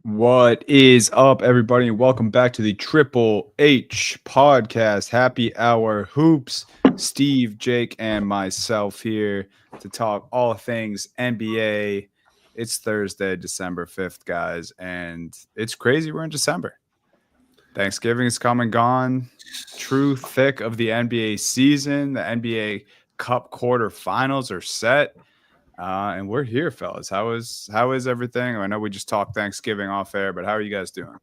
What is up, everybody, and welcome back to the Triple H podcast. Happy Hour Hoops. Steve, Jake, and myself here to talk all things NBA. It's Thursday, December 5th, guys, and it's crazy. We're in December. Thanksgiving is come and gone. True thick of the NBA season. The NBA Cup quarterfinals are set. And we're here, fellas. How is everything? I know we just talked Thanksgiving off air, but how are you guys doing?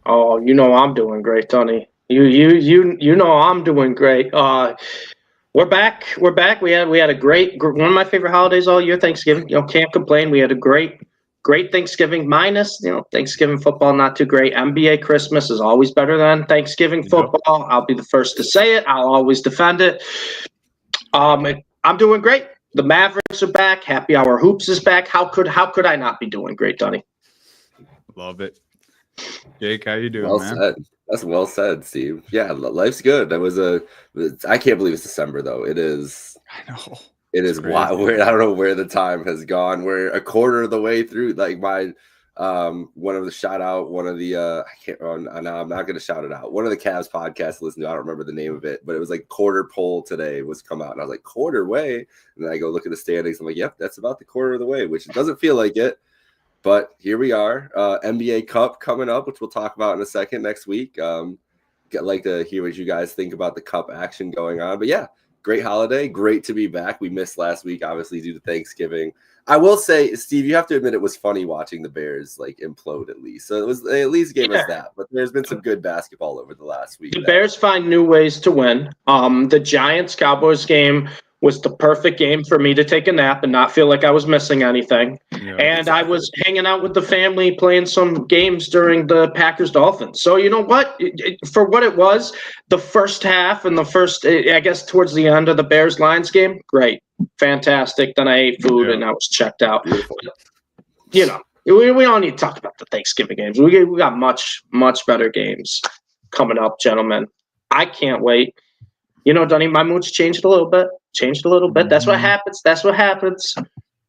Oh, you know I'm doing great, Dunny. You know I'm doing great. We're back. We're back. We had a one of my favorite holidays all year, Thanksgiving. Can't complain. We had a great Thanksgiving. Minus, Thanksgiving football not too great. NBA Christmas is always better than Thanksgiving Yep. football. I'll be the first to say it. I'll always defend it. I'm doing great. The Mavericks are back. Happy Hour Hoops is back. How could I not be doing great, Dunny? Love it. Jake, how you doing, Well man? said. That's well said, Steve. Yeah, life's good. I can't believe it's December though. It is. I know. It is wild. I don't know where the time has gone. We're a quarter of the way through. Like my one of the shout out, one of the I can't. No, I'm not going to shout it out. One of the Cavs podcasts I listened to. I don't remember the name of it, but it was like quarter poll today was come out, and I was like quarter way. And then I go look at the standings. I'm like, yep, that's about the quarter of the way, which it doesn't feel like it. But here we are, NBA Cup coming up, which we'll talk about in a second next week. I'd like to hear what you guys think about the Cup action going on. But yeah, great holiday. Great to be back. We missed last week, obviously, due to Thanksgiving. I will say, Steve, you have to admit it was funny watching the Bears like implode at least. So they at least gave us that. But there's been some good basketball over the last week. The Bears find new ways to win. The Giants-Cowboys game was the perfect game for me to take a nap and not feel like I was missing anything. Yeah, and exactly. I was hanging out with the family playing some games during the Packers-Dolphins. So you know what? For what it was, the first half and I guess towards the end of the Bears-Lions game, great. Fantastic. Then I ate food and I was checked out. Beautiful. We don't need to talk about the Thanksgiving games. We got much, much better games coming up, gentlemen. I can't wait. Dunny, my mood's changed a little bit. That's what happens. That's what happens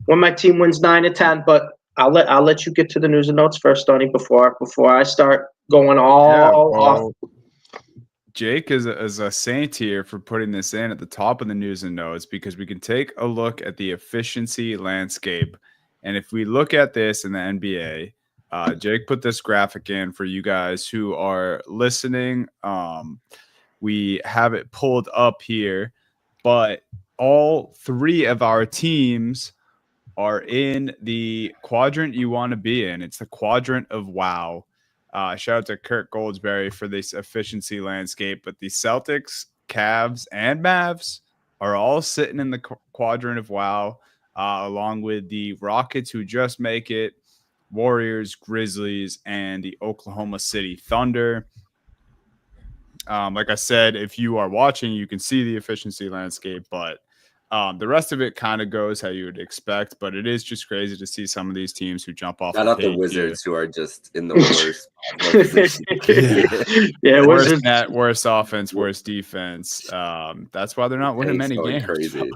when my team wins 9-10. But I'll let you get to the news and notes first, Dunny, before I start going all off. Jake is a saint here for putting this in at the top of the news and notes because we can take a look at the efficiency landscape. And if we look at this in the NBA, Jake put this graphic in for you guys who are listening. We have it pulled up here, but all three of our teams are in the quadrant you want to be in. It's the quadrant of wow. Shout out to Kirk Goldsberry for this efficiency landscape, but the Celtics, Cavs, and Mavs are all sitting in the quadrant of wow, along with the Rockets who just make it, Warriors, Grizzlies, and the Oklahoma City Thunder. Like I said, if you are watching, you can see the efficiency landscape, but the rest of it kind of goes how you would expect. But it is just crazy to see some of these teams who jump off. Not the Wizards who are just in the worst position. Worst net, worst offense, worst defense. That's why they're not winning many games. Crazy.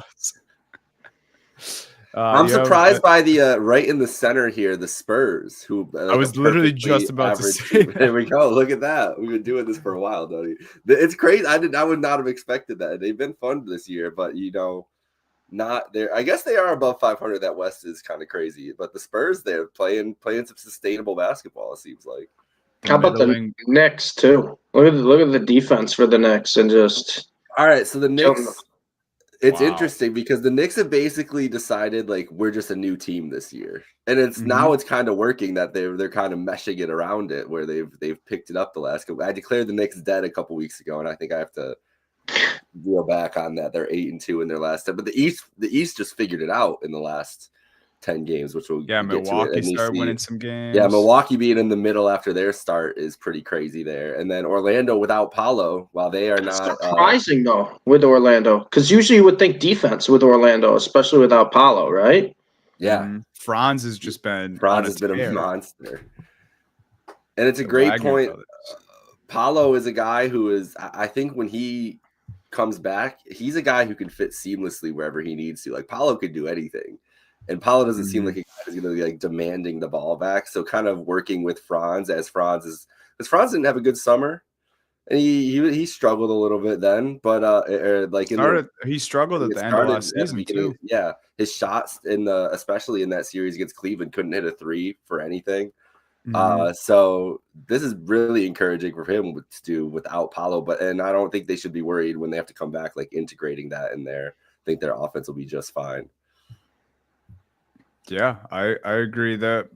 I'm surprised by the right in the center here, the Spurs, who I was literally just about to say. There we go. Look at that. We've been doing this for a while, Dunny. It's crazy. I would not have expected that. They've been fun this year, but not there. I guess they are above 500. That West is kind of crazy, but the Spurs, they're playing some sustainable basketball. It seems like. How about the Knicks too? Look at the defense for the Knicks and just. All right, so the Knicks. It's interesting because the Knicks have basically decided like we're just a new team this year, and now it's kind of working that they're kind of meshing it around it where they've picked it up the last couple. I declared the Knicks dead a couple weeks ago, and I think I have to reel back on that. They're 8-2 in their last 10, but the East just figured it out in the last 10 games, which will Milwaukee started winning some games. Yeah, Milwaukee being in the middle after their start is pretty crazy there, and then Orlando without Paolo, while they are not surprising though with Orlando, because usually you would think defense with Orlando, especially without Paolo, right? Yeah, Franz has just been a monster, and it's a great point. Paolo is a guy who is, I think, when he comes back, he's a guy who can fit seamlessly wherever he needs to. Like Paolo could do anything. And Paolo doesn't seem like a guy who's going to be like demanding the ball back. So kind of working with Franz because Franz didn't have a good summer. And he struggled a little bit then, but he struggled at the end of last season too. Yeah, his shots especially in that series against Cleveland couldn't hit a three for anything. So this is really encouraging for him to do without Paolo, and I don't think they should be worried when they have to come back, like integrating that in there. I think their offense will be just fine. Yeah, I agree that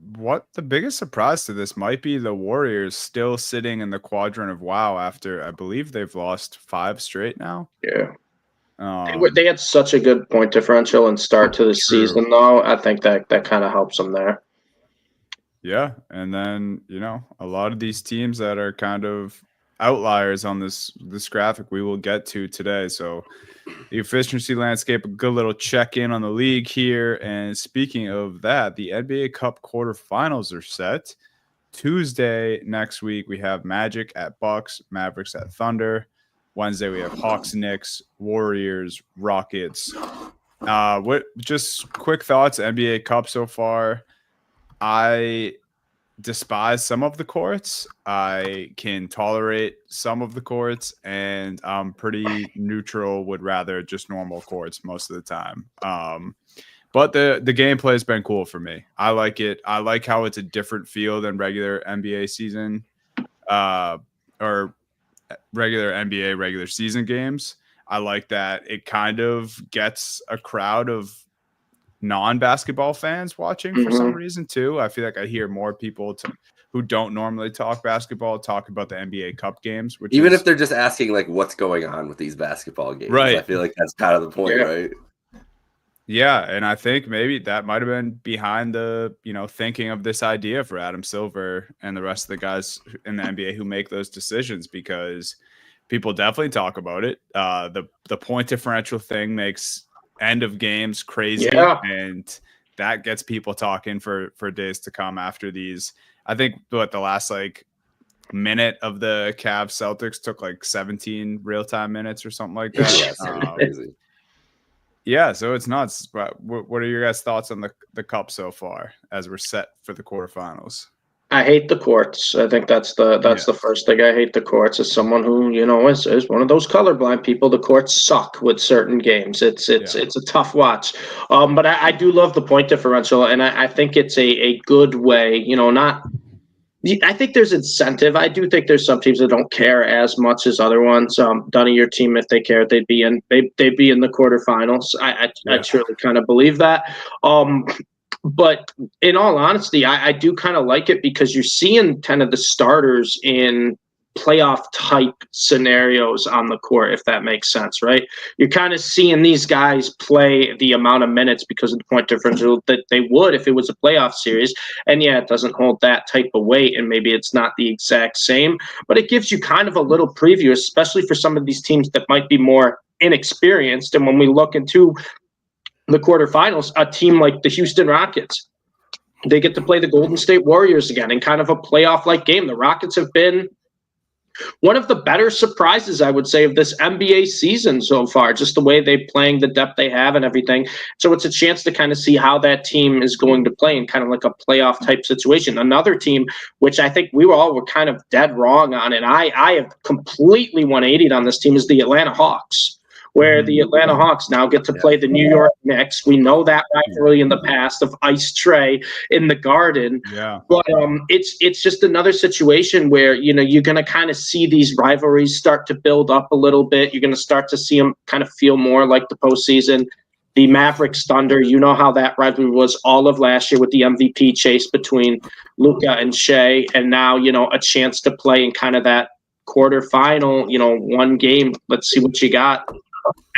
the biggest surprise to this might be the Warriors still sitting in the quadrant of WoW after I believe they've lost 5 straight now. Yeah. They had such a good point differential and start to the season, though. I think that kind of helps them there. Yeah, and then, a lot of these teams that are kind of outliers on this graphic we will get to today. So the efficiency landscape, a good little check-in on the league here. And speaking of that, the NBA Cup quarterfinals are set. Tuesday next week, we have Magic at Bucks, Mavericks at Thunder. Wednesday, we have Hawks, Knicks, Warriors, Rockets. Just quick thoughts, NBA Cup so far. I despise some of the courts. I can tolerate some of the courts, and I'm pretty neutral, would rather just normal courts most of the time. But the gameplay has been cool for me. I like it. I like how it's a different feel than regular NBA season or regular NBA regular season games. I like that it kind of gets a crowd of non-basketball fans watching for some reason too. I feel like I hear more people who don't normally talk basketball talk about the NBA Cup games, which if they're just asking like what's going on with these basketball games, right? I feel like that's kind of the point, right? Yeah, and I think maybe that might have been behind the thinking of this idea for Adam Silver and the rest of the guys in the NBA who make those decisions, because people definitely talk about it. The point differential thing makes end of games crazy, and that gets people talking for days to come after these. I think the last minute of the Cavs Celtics took 17 real-time minutes or something like that. Yeah, so it's nuts. But what are your guys' thoughts on the Cup so far as we're set for the quarterfinals? I hate the courts. I think that's the first thing. I hate the courts. As someone who is one of those colorblind people, the courts suck with certain games. It's a tough watch. But I do love the point differential, and I think it's a good way. I think there's incentive. I do think there's some teams that don't care as much as other ones. Dunny, your team, if they cared, they'd be in the quarterfinals. I truly kind of believe that. But in all honesty, I do kind of like it because you're seeing kind of the starters in playoff type scenarios on the court, if that makes sense, right? You're kind of seeing these guys play the amount of minutes because of the point differential that they would if it was a playoff series. And yeah, it doesn't hold that type of weight, and maybe it's not the exact same, but it gives you kind of a little preview, especially for some of these teams that might be more inexperienced. And when we look into the quarterfinals, a team like the Houston Rockets, they get to play the Golden State Warriors again in kind of a playoff-like game. The Rockets have been one of the better surprises, I would say, of this NBA season so far, just the way they're playing, the depth they have and everything. So it's a chance to kind of see how that team is going to play in kind of like a playoff type situation. Another team, which I think we were kind of dead wrong on, and I have completely 180'd on this team, is the Atlanta Hawks, where the Atlanta Hawks now get to play the New York Knicks. We know that rivalry in the past of Ice Trae in the Garden. Yeah. But it's just another situation where, you're going to kind of see these rivalries start to build up a little bit. You're going to start to see them kind of feel more like the postseason. The Mavericks Thunder, how that rivalry was all of last year with the MVP chase between Luka and Shea. And now, a chance to play in kind of that quarterfinal, one game. Let's see what you got.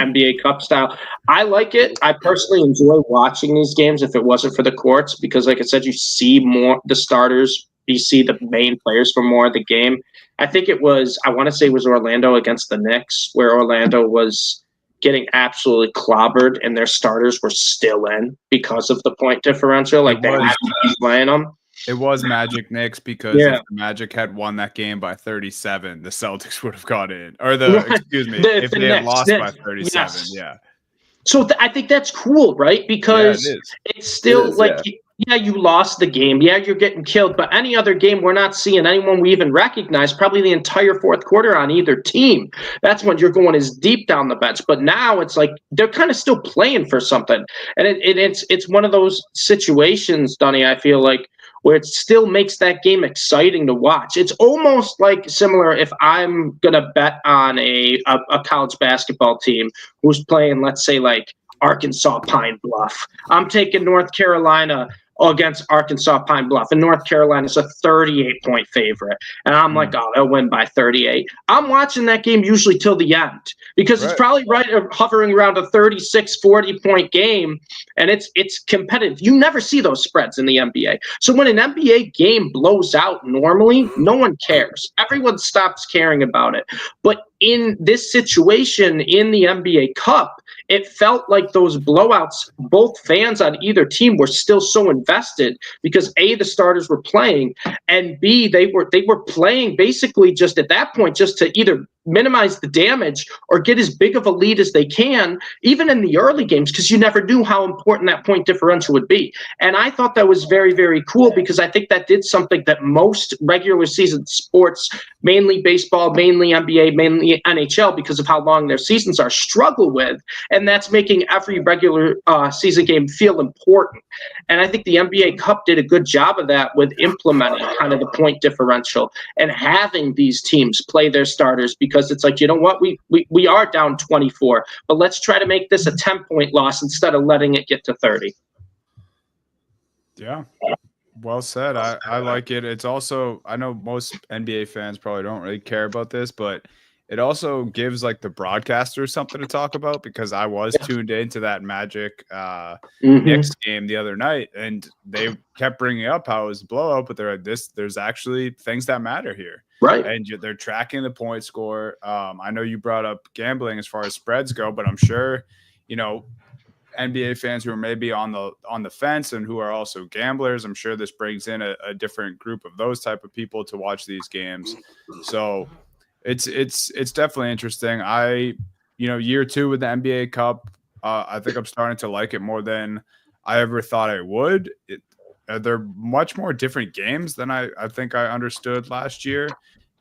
NBA Cup style. I like it. I personally enjoy watching these games if it wasn't for the courts, because like I said, you see more the starters, you see the main players for more of the game. I think I want to say it was Orlando against the Knicks, where Orlando was getting absolutely clobbered and their starters were still in because of the point differential. Like they had to keep playing them. It was Magic Knicks because if the Magic had won that game by 37, the Celtics would have got in. Or if they had lost by 37, So I think that's cool, right? Because Yeah, it is. it's still It is, like, yeah, you lost the game. Yeah, you're getting killed. But any other game, we're not seeing anyone we even recognize probably the entire fourth quarter on either team. That's when you're going as deep down the bench. But now it's like they're kind of still playing for something. And it's one of those situations, Dunny, I feel like, where it still makes that game exciting to watch. It's almost like similar if I'm going to bet on a college basketball team who's playing, let's say, like Arkansas Pine Bluff. I'm taking North Carolina against Arkansas Pine Bluff, and North Carolina's a 38-point favorite. And I'm like, oh, they'll win by 38. I'm watching that game usually till the end because it's probably hovering around a 36, 40-point game, and it's competitive. You never see those spreads in the NBA. So when an NBA game blows out normally, no one cares. Everyone stops caring about it. But in this situation in the NBA Cup, it felt like those blowouts, both fans on either team were still so invested because A, the starters were playing, and B, they were playing basically just at that point just to either minimize the damage or get as big of a lead as they can, even in the early games, because you never knew how important that point differential would be. And I thought that was very, very cool because I think that did something that most regular season sports, mainly baseball, mainly NBA, mainly NHL, because of how long their seasons are, struggle with. And that's making every regular season game feel important. And I think the NBA Cup did a good job of that with implementing kind of the point differential and having these teams play their starters, because it's like, you know what, we are down 24, but let's try to make this a 10-point loss instead of letting it get to 30. Yeah. Well said. I like it. It's also, I know most NBA fans probably don't really care about this, but it also gives like the broadcasters something to talk about, because I was tuned into that Magic Knicks game the other night, and they kept bringing up how it was a blowout, but they're like, there's actually things that matter here. Right. And they're tracking the point score. I know you brought up gambling as far as spreads go, but I'm sure, you know, NBA fans who are maybe on the fence and who are also gamblers, I'm sure this brings in a different group of those type of people to watch these games. So it's definitely interesting. Year 2 with the NBA Cup, I think I'm starting to like it more than I ever thought I would. They're much more different games than I think I understood last year,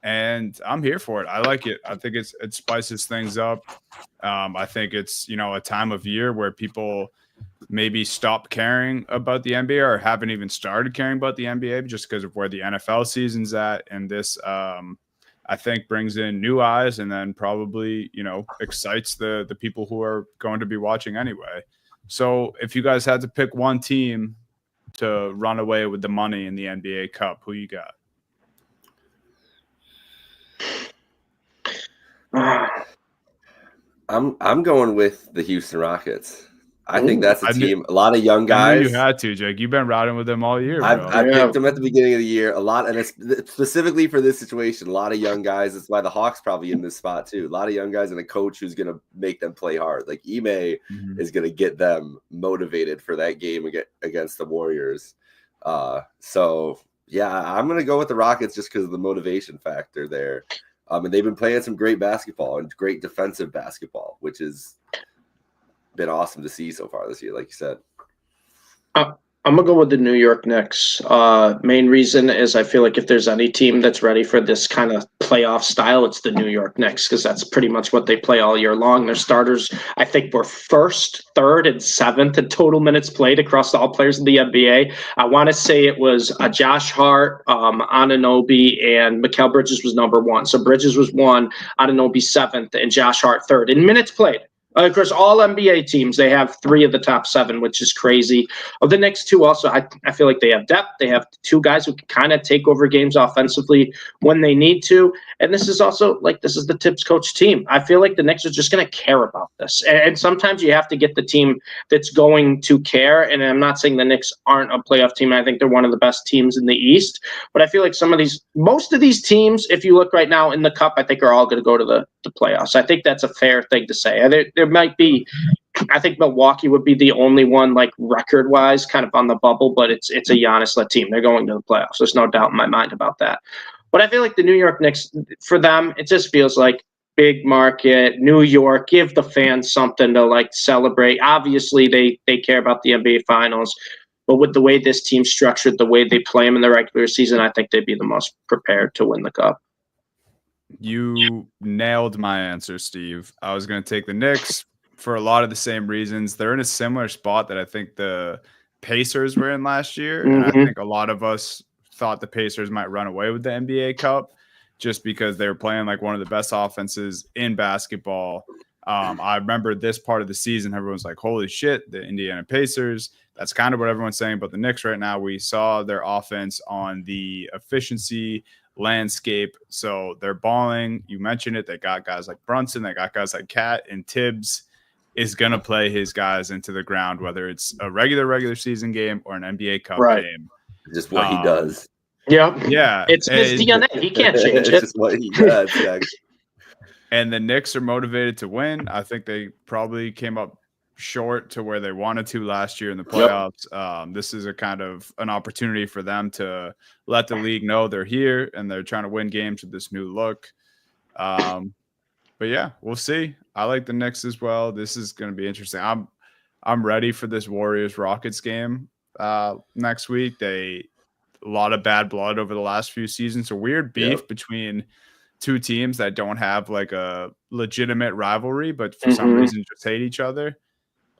and I'm here for it. I like it. I think it spices things up. I think it's, a time of year where people maybe stop caring about the NBA or haven't even started caring about the NBA just because of where the NFL season's at. And this, I think, brings in new eyes and then probably, excites the people who are going to be watching anyway. So if you guys had to pick one team to run away with the money in the NBA Cup, who you got? I'm going with the Houston Rockets. I think that's a team. A lot of young guys. I knew you had to, Jake. You've been riding with them all year, bro. I picked them at the beginning of the year. A lot, and it's specifically for this situation. A lot of young guys. That's why the Hawks probably in this spot too. A lot of young guys and a coach who's going to make them play hard. Like Ime is going to get them motivated for that game against the Warriors. So yeah, I'm going to go with the Rockets just because of the motivation factor there. And they've been playing some great basketball and great defensive basketball, which has been awesome to see so far this year, like you said. I'm going to go with the New York Knicks. Main reason is I feel like if there's any team that's ready for this kind of playoff style, it's the New York Knicks, because that's pretty much what they play all year long. Their starters, I think, were 1st, 3rd, and 7th in total minutes played across all players in the NBA. I want to say it was Josh Hart, Anunoby, and Mikal Bridges was number 1. So Bridges was 1, Anunoby 7th, and Josh Hart 3rd in minutes played. Of course, all NBA teams, they have 3 of the top 7, which is crazy. Of the next 2 also, I feel like they have depth. They have 2 guys who can kind of take over games offensively when they need to. And this is also, this is the Tibbs coach team. I feel like the Knicks are just going to care about this. And sometimes you have to get the team that's going to care. And I'm not saying the Knicks aren't a playoff team. I think they're one of the best teams in the East. But I feel like most of these teams, if you look right now in the Cup, I think are all going to go to the playoffs. I think that's a fair thing to say. There might be, I think Milwaukee would be the only one, record-wise, kind of on the bubble, but it's a Giannis-led team. They're going to the playoffs. There's no doubt in my mind about that. But I feel like the New York Knicks, for them, it just feels like big market, New York, give the fans something to like celebrate. Obviously, they care about the NBA Finals, but with the way this team's structured, the way they play them in the regular season, I think they'd be the most prepared to win the cup. You nailed my answer, Steve. I was going to take the Knicks for a lot of the same reasons. They're in a similar spot that I think the Pacers were in last year, and I think a lot of us thought the Pacers might run away with the NBA Cup just because they were playing like one of the best offenses in basketball. I remember this part of the season, everyone's like, holy shit, the Indiana Pacers. That's kind of what everyone's saying about the Knicks right now. We saw their offense on the efficiency landscape. So they're balling. You mentioned it. They got guys like Brunson. They got guys like Cat, and Tibbs is going to play his guys into the ground, whether it's a regular season game or an NBA Cup game. Just what he does. Yeah. It's his DNA. He can't change it. It's just what he does. Yeah. And the Knicks are motivated to win. I think they probably came up short to where they wanted to last year in the playoffs. This is a kind of an opportunity for them to let the league know they're here and they're trying to win games with this new look. But yeah, we'll see. I like the Knicks as well. This is going to be interesting. I'm ready for this Warriors-Rockets game next week. A lot of bad blood over the last few seasons. A weird beef between two teams that don't have like a legitimate rivalry, but for some reason just hate each other.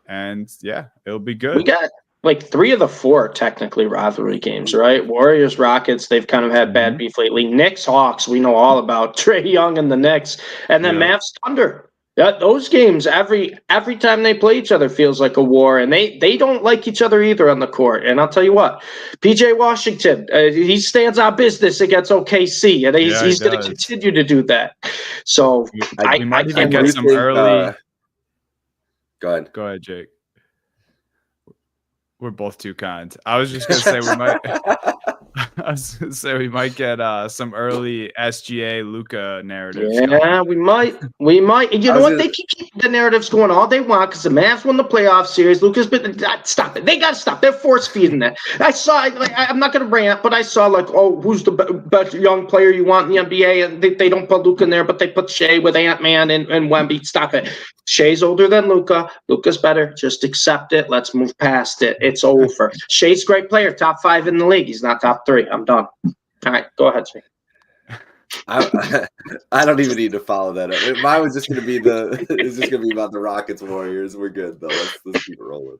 And yeah, it'll be good. We got like 3 of the 4 technically rivalry games, right? Warriors, Rockets, they've kind of had bad beef lately. Knicks, Hawks, we know all about Trae Young and the Knicks. And then Mavs, Thunder. Those games, every time they play each other feels like a war, and they don't like each other either on the court. And I'll tell you what, PJ Washington, he stands on business against OKC, and he's going to continue to do that. So we might even get some early. Go ahead, Jake. We're both too kind. I was just gonna say we might. I was gonna say we might get some early SGA Luka narratives. Yeah, we might. You know what? They keep the narratives going all they want because the Mavs won the playoff series. Luka's been stop it. They got to stop. They're force feeding that. I saw. I'm not gonna rant, but I saw like, oh, who's the best young player you want in the NBA? And they don't put Luka in there, but they put Shea with Ant-Man and Wemby. Stop it. Shea's older than Luka. Luka's better. Just accept it. Let's move past it. It's over. Shea's a great player. Top 5 in the league. He's not top 3. I'm done. All right, go ahead, Steve. I don't even need to follow that up. Mine was just going to be it's just going to be about the Rockets Warriors. We're good though. Let's keep it rolling.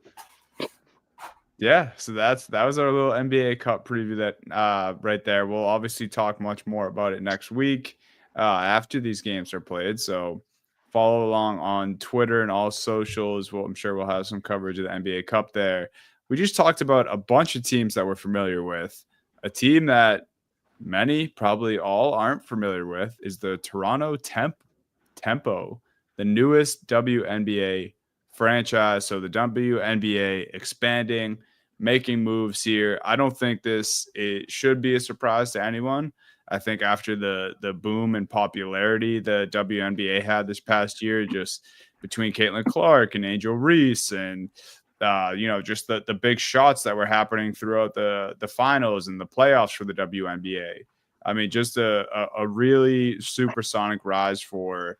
Yeah, so that was our little NBA Cup preview that right there. We'll obviously talk much more about it next week after these games are played. So follow along on Twitter and all socials. I'm sure we'll have some coverage of the NBA Cup there. We just talked about a bunch of teams that we're familiar with. A team that many, probably all, aren't familiar with is the Toronto Tempo, the newest WNBA franchise. So the WNBA expanding, making moves here. I don't think it should be a surprise to anyone. I think after the boom in popularity the WNBA had this past year, just between Caitlin Clark and Angel Reese and just the big shots that were happening throughout the finals and the playoffs for the WNBA. I mean, just a really supersonic rise for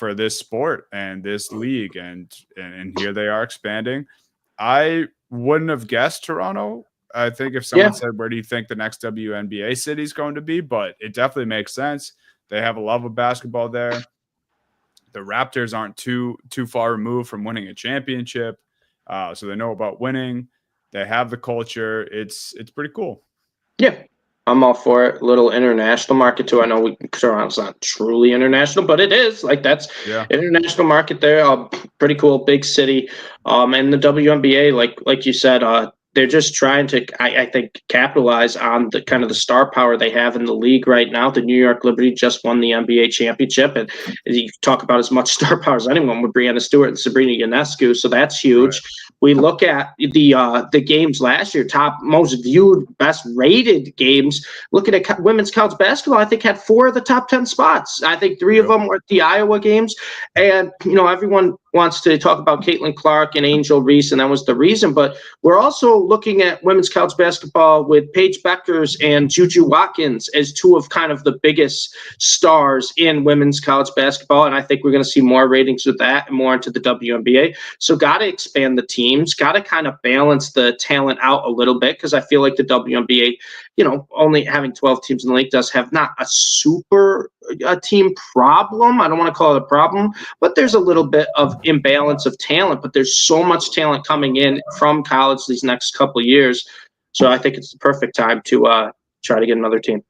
this sport and this league, and here they are expanding. I wouldn't have guessed Toronto. I think if someone said, where do you think the next WNBA city is going to be? But it definitely makes sense. They have a love of basketball there. The Raptors aren't too far removed from winning a championship. So they know about winning. They have the culture. It's pretty cool. Yeah, I'm all for it. Little international market too. I know Toronto's not truly international, but it is. Like that's international market there. Pretty cool, big city. And the WNBA, like you said, they're just trying to, I think, capitalize on the kind of the star power they have in the league right now. The New York Liberty just won the NBA championship, and you talk about as much star power as anyone with Breanna Stewart and Sabrina Ionescu, so that's huge. We look at the games last year, top most viewed, best rated games. Looking at women's college basketball, I think had 4 of the top 10 spots. I think 3 of them were at the Iowa games. And, everyone wants to talk about Caitlin Clark and Angel Reese, and that was the reason. But we're also looking at women's college basketball with Paige Beckers and Juju Watkins as 2 of kind of the biggest stars in women's college basketball. And I think we're going to see more ratings with that and more into the WNBA. So got to expand the teams, got to kind of balance the talent out a little bit, because I feel like the WNBA, only having 12 teams in the league does have not a super team problem. I don't want to call it a problem, but there's a little bit of imbalance of talent, but there's so much talent coming in from college these next couple of years. So I think it's the perfect time to try to get another team.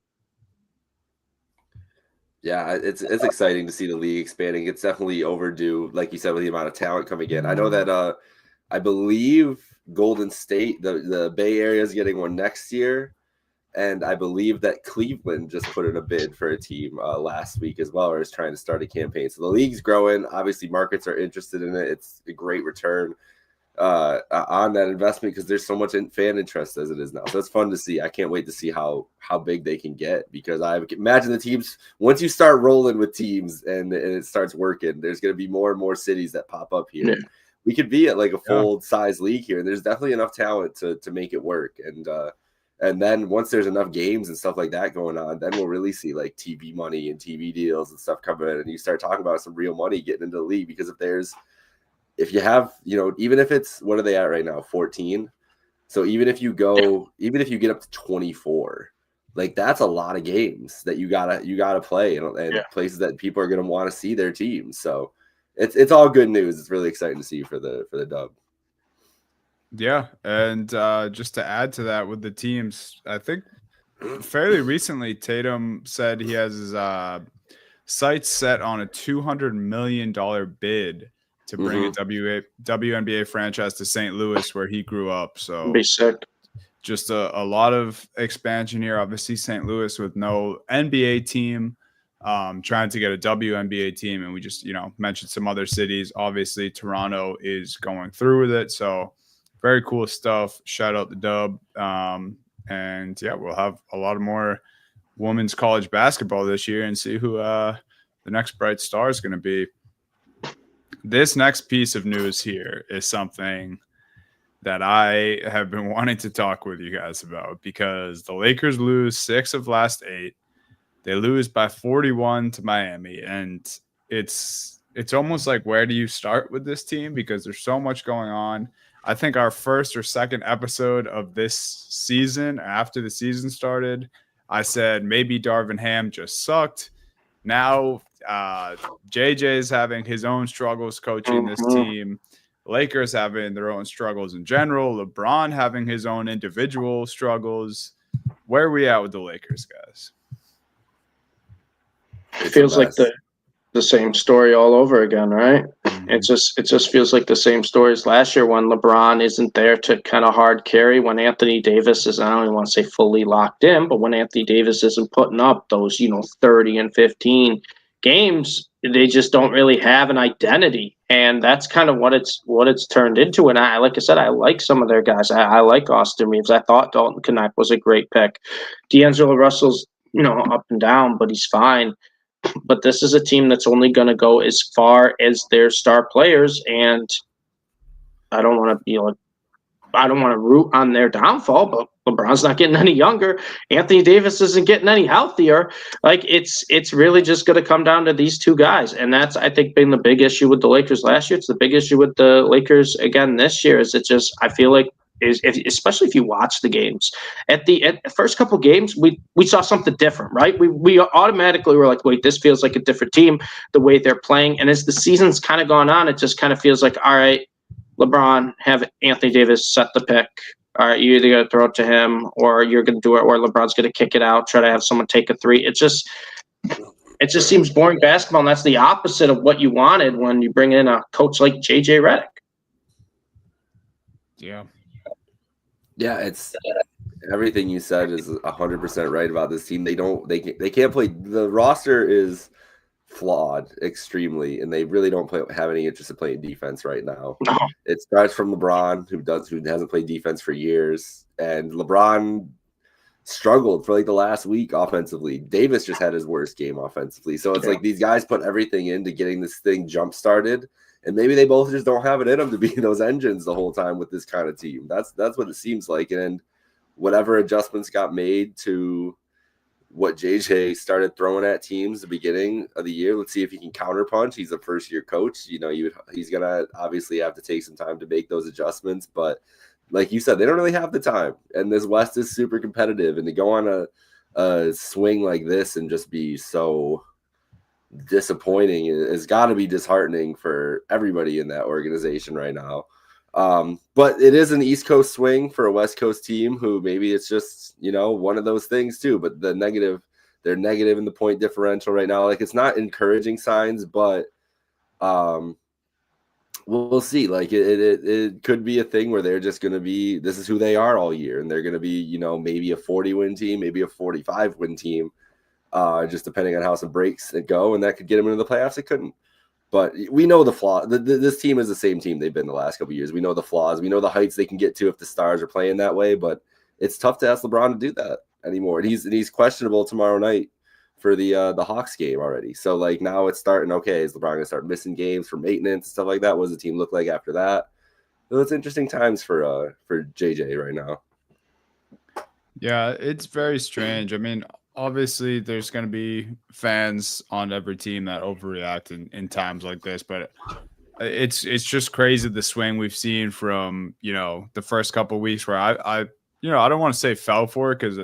Yeah, it's exciting to see the league expanding. It's definitely overdue, like you said, with the amount of talent coming in. I know that I believe Golden State, the Bay Area, is getting one next year. And I believe that Cleveland just put in a bid for a team last week as well, or is trying to start a campaign. So the league's growing. Obviously, markets are interested in it. It's a great return on that investment, because there's so much fan interest as it is now. So it's fun to see. I can't wait to see how big they can get, because I imagine the teams, once you start rolling with teams and it starts working, there's going to be more and more cities that pop up here. Yeah. We could be at like a full size league here, and there's definitely enough talent to make it work. And then once there's enough games and stuff like that going on, then we'll really see like TV money and TV deals and stuff come in, and you start talking about some real money getting into the league. Because if you have, even if it's, what are they at right now? 14. So even if you get up to 24, like that's a lot of games that you gotta play, and places that people are going to want to see their teams. So it's all good news. It's really exciting to see for the Dub. Yeah, and just to add to that with the teams, I think fairly recently Tatum said he has his sights set on a $200 million bid to bring a WNBA franchise to St. Louis, where he grew up. So be sick. Just a lot of expansion here. Obviously, St. Louis with no NBA team, trying to get a WNBA team, and we just mentioned some other cities. Obviously, Toronto is going through with it, so. Very cool stuff. Shout out the Dub. And yeah, we'll have a lot of more women's college basketball this year, and see who the next bright star is going to be. This next piece of news here is something that I have been wanting to talk with you guys about, because the Lakers lose 6 of last 8. They lose by 41 to Miami. And it's almost like, where do you start with this team? Because there's so much going on. I think our first or second episode of this season, after the season started, I said maybe Darvin Ham just sucked. Now JJ's having his own struggles coaching this team. Lakers having their own struggles in general. LeBron having his own individual struggles. Where are we at with the Lakers, guys? It feels like the same story all over again, right? It just feels like the same story as last year, when LeBron isn't there to kind of hard carry, when Anthony Davis is, I don't even want to say fully locked in, but when Anthony Davis isn't putting up those 30 and 15 games, they just don't really have an identity. And that's kind of what it's turned into. And like I said, I like some of their guys. I like Austin Reeves. I thought Dalton Kneip was a great pick. D'Angelo Russell's up and down, but he's fine. But this is a team that's only going to go as far as their star players, and I don't want to root on their downfall, but LeBron's not getting any younger. Anthony Davis isn't getting any healthier. Like it's really just going to come down to these 2 guys, and that's, I think, been the big issue with the Lakers last year. It's the big issue with the Lakers again this year. I feel like. Especially if you watch the games at the first couple games, we saw something different, right? We automatically were like, wait, this feels like a different team, the way they're playing. And as the season's kind of gone on, it just kind of feels like, all right, LeBron, have Anthony Davis set the pick. All right, you're either going to throw it to him, or you're going to do it, or LeBron's going to kick it out, try to have someone take a 3. It just seems boring basketball, and that's the opposite of what you wanted when you bring in a coach like JJ Redick. Yeah. Yeah, it's everything you said is 100% right about this team. They can't play. The roster is flawed extremely, and they really don't have any interest in playing defense right now. No. It starts from LeBron, who hasn't played defense for years, and LeBron struggled for like the last week offensively. Davis just had his worst game offensively. So it's like these guys put everything into getting this thing jump started, and maybe they both just don't have it in them to be those engines the whole time with this kind of team. That's what it seems like. And whatever adjustments got made to what JJ started throwing at teams at the beginning of the year. Let's see if he can counterpunch. He's a first-year coach. You know, he's going to obviously have to take some time to make those adjustments. But like you said, they don't really have the time. And this West is super competitive. And to go on a swing like this and just be so disappointing has got to be disheartening for everybody in that organization right now. But it is an East Coast swing for a West Coast team who maybe it's just, you know, one of those things too. But they're negative in the point differential right now. Like, it's not encouraging signs, but we'll see. Like it could be a thing where they're just going to be, this is who they are all year. And they're going to be, you know, maybe a 40-win team, maybe a 45-win team, just depending on how some breaks it go. And that could get them into the playoffs. It couldn't. But we know the flaw. This team is the same team they've been the last couple of years. We know the flaws. We know the heights they can get to if the stars are playing that way. But it's tough to ask LeBron to do that anymore. And he's questionable tomorrow night for the Hawks game already. So like now it's starting. Okay, is LeBron gonna start missing games for maintenance, stuff like that? What does the team look like after that? So it's interesting times for JJ right now. Yeah, it's very strange. I mean, obviously there's going to be fans on every team that overreact in times like this, but it's just crazy the swing we've seen from, you know, the first couple of weeks where I you know, I don't want to say fell for it because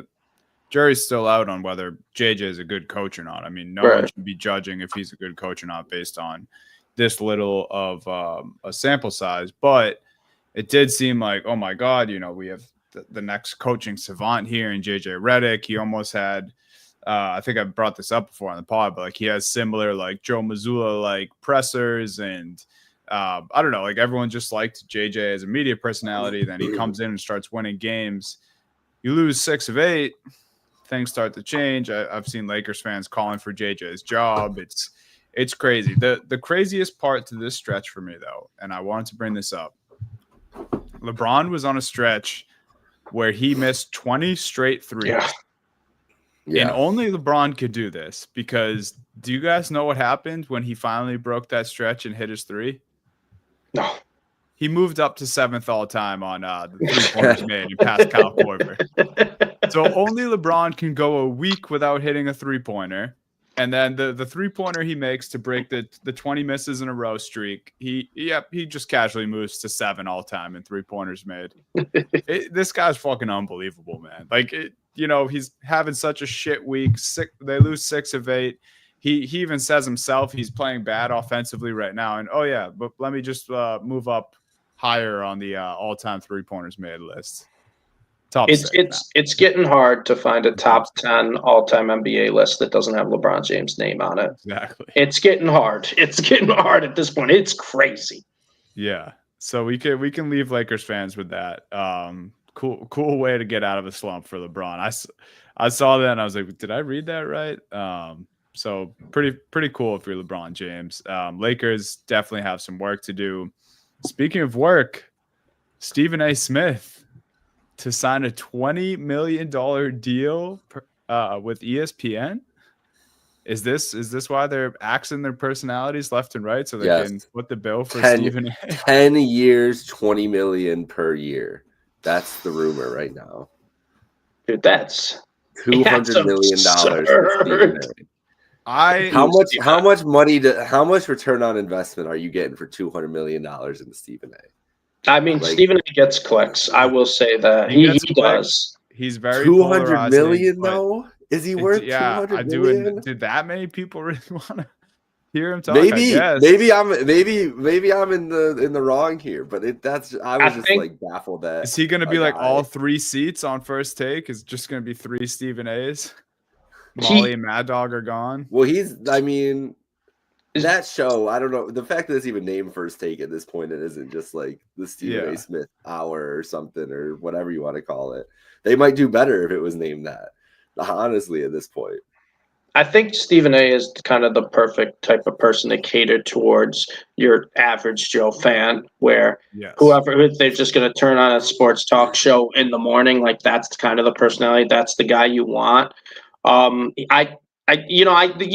jury's still out on whether JJ is a good coach or not. I mean, no one should be judging if he's a good coach or not based on this little of a sample size, but it did seem like, oh my God, you know, we have the next coaching savant here in JJ Redick. He almost had, I think I brought this up before on the pod, but like he has similar like Joe Mazzulla like pressers, and I don't know, like everyone just liked JJ as a media personality. Then he comes in and starts winning games. You lose 6 of 8, things start to change. I've seen Lakers fans calling for JJ's job. It's crazy. The craziest part to this stretch for me though, and I wanted to bring this up, LeBron was on a stretch where he missed 20 straight threes. Yeah. And only LeBron could do this, because do you guys know what happened when he finally broke that stretch and hit his 3? No. He moved up to 7th all time on the 3-pointers made and passed Kyle Korver. So only LeBron can go a week without hitting a 3-pointer. And then the 3-pointer he makes to break the 20 misses in a row streak, he just casually moves to 7 all time in 3-pointers made. This guy's fucking unbelievable, man. Like, you know, he's having such a shit week. They lose 6 of 8. He even says himself he's playing bad offensively right now. And, oh, yeah, but let me just move up higher on the all-time 3-pointers made list. It's getting hard to find a top 10 all-time NBA list that doesn't have LeBron James' name on it. Exactly. It's getting hard. It's getting hard at this point. It's crazy. Yeah. So we can leave Lakers fans with that. Cool way to get out of a slump for LeBron. I saw that and I was like, did I read that right? So pretty cool if you're LeBron James. Lakers definitely have some work to do. Speaking of work, Stephen A. Smith to sign a $20 million deal with ESPN. Is this why they're axing their personalities left and right so they can put the bill for Stephen A? 10 years, $20 million per year. That's the rumor right now. Dude, that's $200 million for Stephen A. How much return on investment are you getting for $200 million in Stephen A? I mean, like, Stephen A gets clicks. I will say that he does. He's very $200 million though. Is he worth $200 million? Did that many people really want to hear him talk? Maybe I'm in the wrong here, but I was like baffled at. Is he going to be like all 3 seats on First Take? Is just going to be 3 Stephen A's? Molly and Mad Dog are gone. Well, that show, I don't know. The fact that it's even named First Take at this point, it isn't just like the Stephen A. Smith Hour or something or whatever you want to call it. They might do better if it was named that, honestly, at this point. I think Stephen A is kind of the perfect type of person to cater towards your average Joe fan, where Yes. whoever, if they're just going to turn on a sports talk show in the morning, like that's kind of the personality. That's the guy you want. You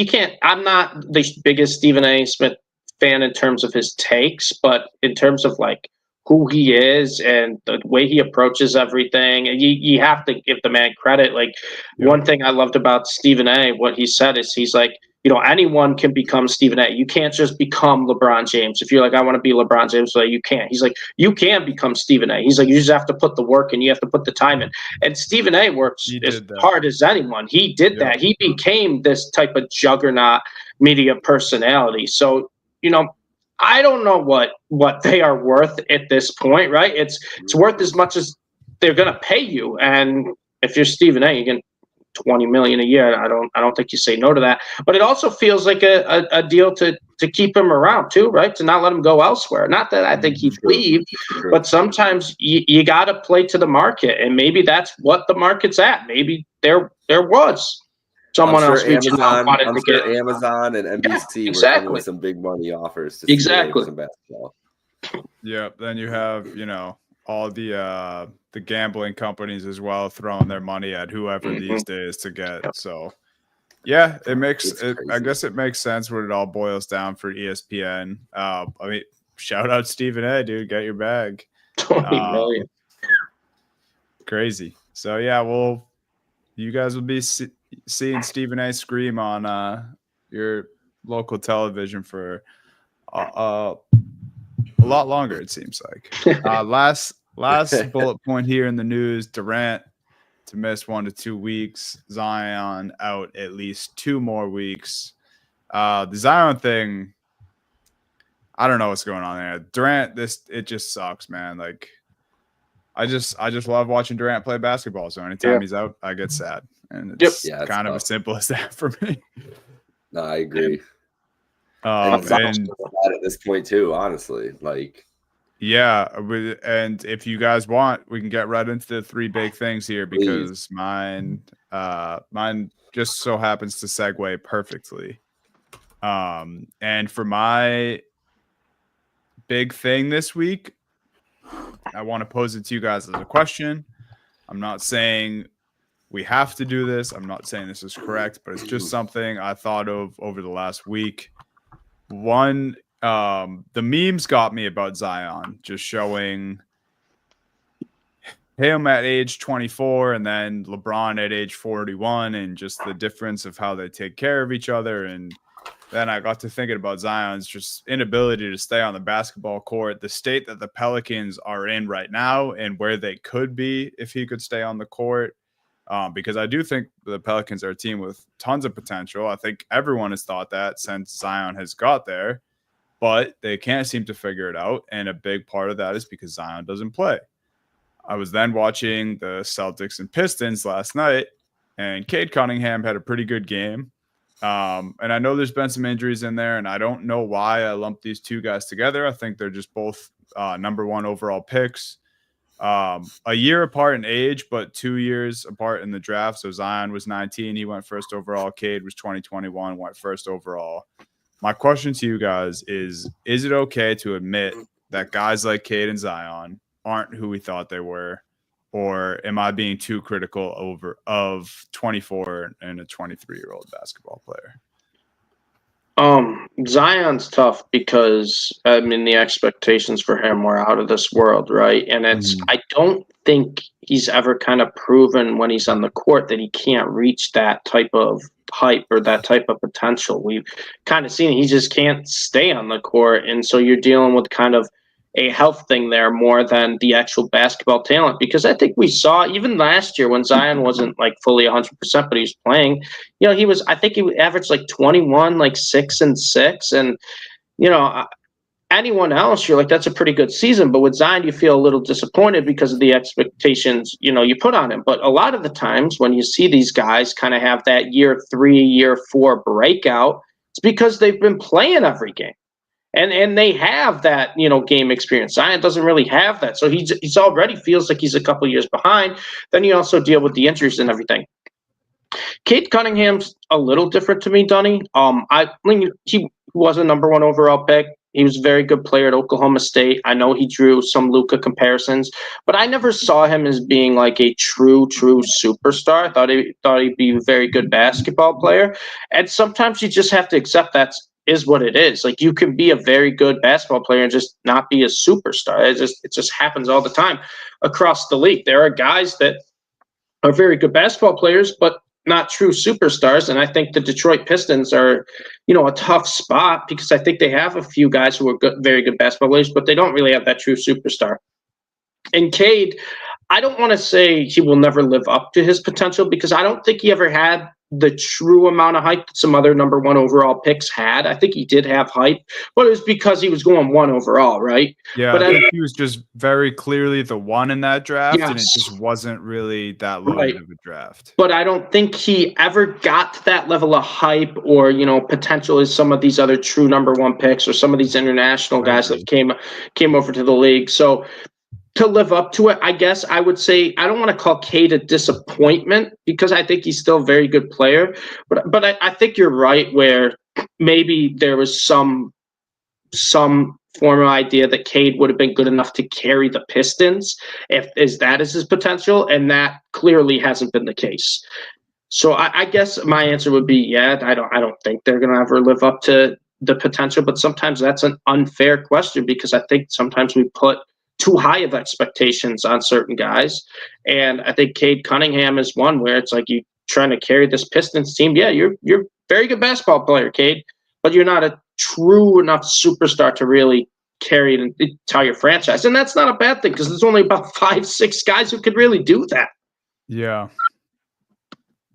can't. I'm not the biggest Stephen A. Smith fan in terms of his takes, but in terms of like who he is and the way he approaches everything, and you have to give the man credit. Like one thing I loved about Stephen A. what he said is he's like, anyone can become Stephen A. You can't just become LeBron James. If you're like, I want to be LeBron James, so you can't. He's like, you can become Stephen A. He's like, you just have to put the work in. You have to put the time in. And Stephen A. works as hard as anyone. He did that. He became this type of juggernaut media personality. So, I don't know what they are worth at this point, right? It's worth as much as they're going to pay you. And if you're Stephen A., you get $20 million a year. I don't think you say no to that. But it also feels like a deal to keep him around too, right? To not let him go elsewhere. Not that I think he'd leave, but sometimes you got to play to the market, and maybe that's what the market's at. Maybe there was someone else reaching out. I'm sure Amazon and NBC were coming with some big money offers to see some basketball. Yep. Then you have, all the gambling companies as well throwing their money at whoever these days to get. So yeah, I guess it makes sense when it all boils down for ESPN. I mean, shout out Stephen A, dude, get your bag. 20 million. Crazy. So yeah, you guys will be seeing Stephen A scream on your local television for a lot longer, it seems like. Last bullet point here in the news: Durant to miss 1 to 2 weeks, Zion out at least 2 more weeks. The Zion thing, I don't know what's going on there. Durant, it just sucks, man. Like I just love watching Durant play basketball. So anytime he's out, I get sad. And it's kind of as simple as that for me. No, I agree. And at this point too, honestly, like, yeah. And if you guys want, we can get right into the 3 big things here, because mine just so happens to segue perfectly. And for my big thing this week, I want to pose it to you guys as a question. I'm not saying we have to do this. I'm not saying this is correct, but it's just something I thought of over the last week. One, the memes got me about Zion, just showing him at age 24 and then LeBron at age 41, and just the difference of how they take care of each other. And then I got to thinking about Zion's just inability to stay on the basketball court, the state that the Pelicans are in right now, and where they could be if he could stay on the court. Because I do think the Pelicans are a team with tons of potential. I think everyone has thought that since Zion has got there, but they can't seem to figure it out. And a big part of that is because Zion doesn't play. I was then watching the Celtics and Pistons last night, and Cade Cunningham had a pretty good game. And I know there's been some injuries in there, and I don't know why I lumped these 2 guys together. I think they're just both number 1 overall picks. A year apart in age, but 2 years apart in the draft. So Zion was 19. He went first overall. Cade was 2021, went first overall. My question to you guys is it okay to admit that guys like Cade and Zion aren't who we thought they were? Or am I being too critical of 24 and a 23-year-old basketball player? Zion's tough because the expectations for him were out of this world, right? And I don't think he's ever kind of proven when he's on the court that he can't reach that type of hype or that type of potential. We've kind of seen he just can't stay on the court, and so you're dealing with kind of a health thing there more than the actual basketball talent. Because I think we saw even last year when Zion wasn't like fully 100%, but he was playing, I think he averaged like 21, like 6 and 6. And, anyone else, you're like, that's a pretty good season. But with Zion, you feel a little disappointed because of the expectations, you put on him. But a lot of the times when you see these guys kind of have that year 3, year 4 breakout, it's because they've been playing every game. And they have that, game experience. Zion doesn't really have that. So he's already feels like he's a couple years behind. Then you also deal with the injuries and everything. Cade Cunningham's a little different to me, Dunny. I think he was a number 1 overall pick. He was a very good player at Oklahoma State. I know he drew some Luka comparisons, but I never saw him as being like a true superstar. I thought he'd be a very good basketball player. And sometimes you just have to accept that is what it is. Like, you can be a very good basketball player and just not be a superstar. It just happens all the time across the league. There are guys that are very good basketball players, but not true superstars. And I think the Detroit Pistons are, a tough spot because I think they have a few guys who are very good basketball players, but they don't really have that true superstar. And Cade, I don't want to say he will never live up to his potential because I don't think he ever had the true amount of hype that some other number 1 overall picks had. I think he did have hype, but it was because he was going 1 overall, right? Yeah, but I think he was just very clearly the one in that draft, yes. and it just wasn't really that loaded of a draft. But I don't think he ever got to that level of hype or, potential as some of these other true number 1 picks or some of these international guys that came over to the league. So to live up to it, I guess I would say I don't want to call Cade a disappointment because I think he's still a very good player. But I think you're right where maybe there was some form of idea that Cade would have been good enough to carry the Pistons if that is his potential, and that clearly hasn't been the case. So I guess my answer would be yeah. I don't think they're going to ever live up to the potential, but sometimes that's an unfair question because I think sometimes we put too high of expectations on certain guys, and I think Cade Cunningham is one where it's like you trying to carry this Pistons team. Yeah, you're a very good basketball player, Cade, but you're not a true enough superstar to really carry an entire franchise. And that's not a bad thing because there's only about 5-6 guys who could really do that. Yeah.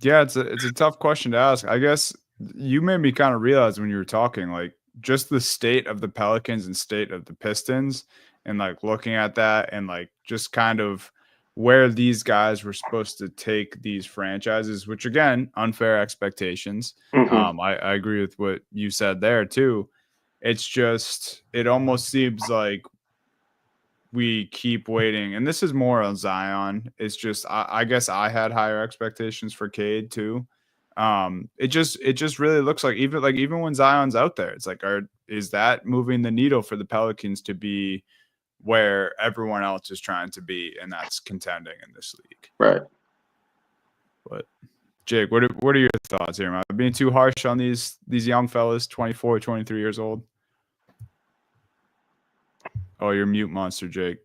Yeah, it's a tough question to ask. I guess you made me kind of realize when you were talking, like, just the state of the Pelicans and state of the Pistons and, like, looking at that and, like, just kind of where these guys were supposed to take these franchises, which, again, unfair expectations. Mm-hmm. I agree with what you said there, too. It's just, it almost seems like we keep waiting. And this is more on Zion. It's just, I guess I had higher expectations for Cade, too. It just really looks like even when Zion's out there, it's like, is that moving the needle for the Pelicans to be where everyone else is trying to be, and that's contending in this league? Right. But Jake, what are your thoughts here? Am I being too harsh on these young fellas, 24, 23 years old? Oh, you're mute, monster, Jake.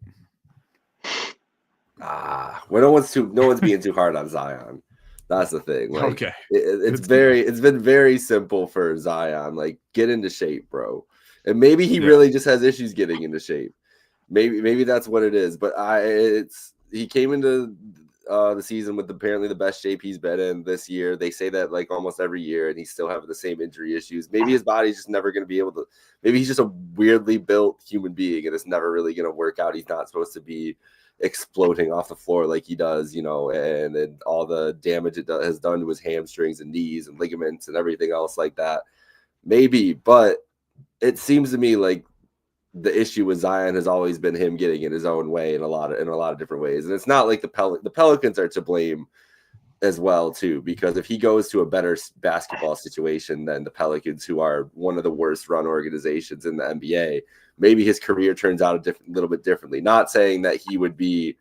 Well, no one's being too hard on Zion. That's the thing. Like, okay. It's been very simple for Zion. Like, get into shape, bro. And maybe he really just has issues getting into shape. Maybe that's what it is. But he came into the season with apparently the best shape he's been in this year. They say that like almost every year, and he's still having the same injury issues. Maybe his body's just never going to be able to. Maybe he's just a weirdly built human being, and it's never really going to work out. He's not supposed to be exploding off the floor like he does, and then all the damage it has done to his hamstrings and knees and ligaments and everything else like that. Maybe, but it seems to me like the issue with Zion has always been him getting in his own way in a lot of different ways. And it's not like the Pelicans are to blame as well too, because if he goes to a better basketball situation than the Pelicans, who are one of the worst run organizations in the NBA, maybe his career turns out a little bit differently. Not saying that he would be,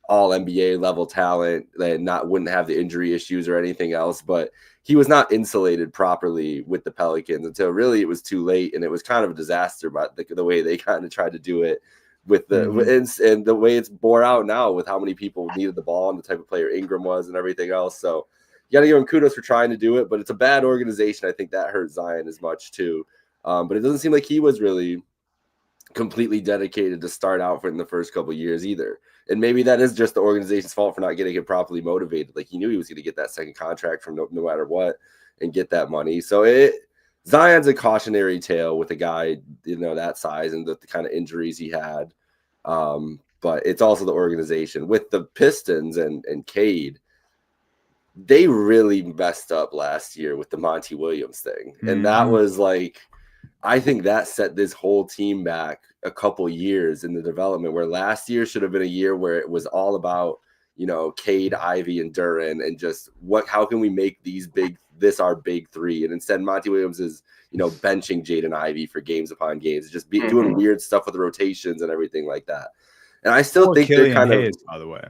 all NBA level talent and wouldn't have the injury issues or anything else, but he was not insulated properly with the Pelicans until really it was too late, and it was kind of a disaster. But the way they kind of tried to do it with and the way it's bore out now with how many people needed the ball and the type of player Ingram was and everything else. So you got to give him kudos for trying to do it, but it's a bad organization. I think that hurt Zion as much too. But it doesn't seem like he was really completely dedicated to start out for in the first couple of years either. And maybe that is just the organization's fault for not getting him properly motivated. Like, he knew he was going to get that second contract from no matter what and get that money. So Zion's a cautionary tale with a guy, that size and the kind of injuries he had. But it's also the organization with the Pistons and Cade. They really messed up last year with the Monty Williams thing. And that was like, I think that set this whole team back a couple years in the development, where last year should have been a year where it was all about Cade, Ivy, and Duran, and just how can we make our big three? And instead, Monty Williams is, benching Jaden Ivey for games upon games, just doing weird stuff with the rotations and everything like that. And I still think they're kind Hayes, by the way.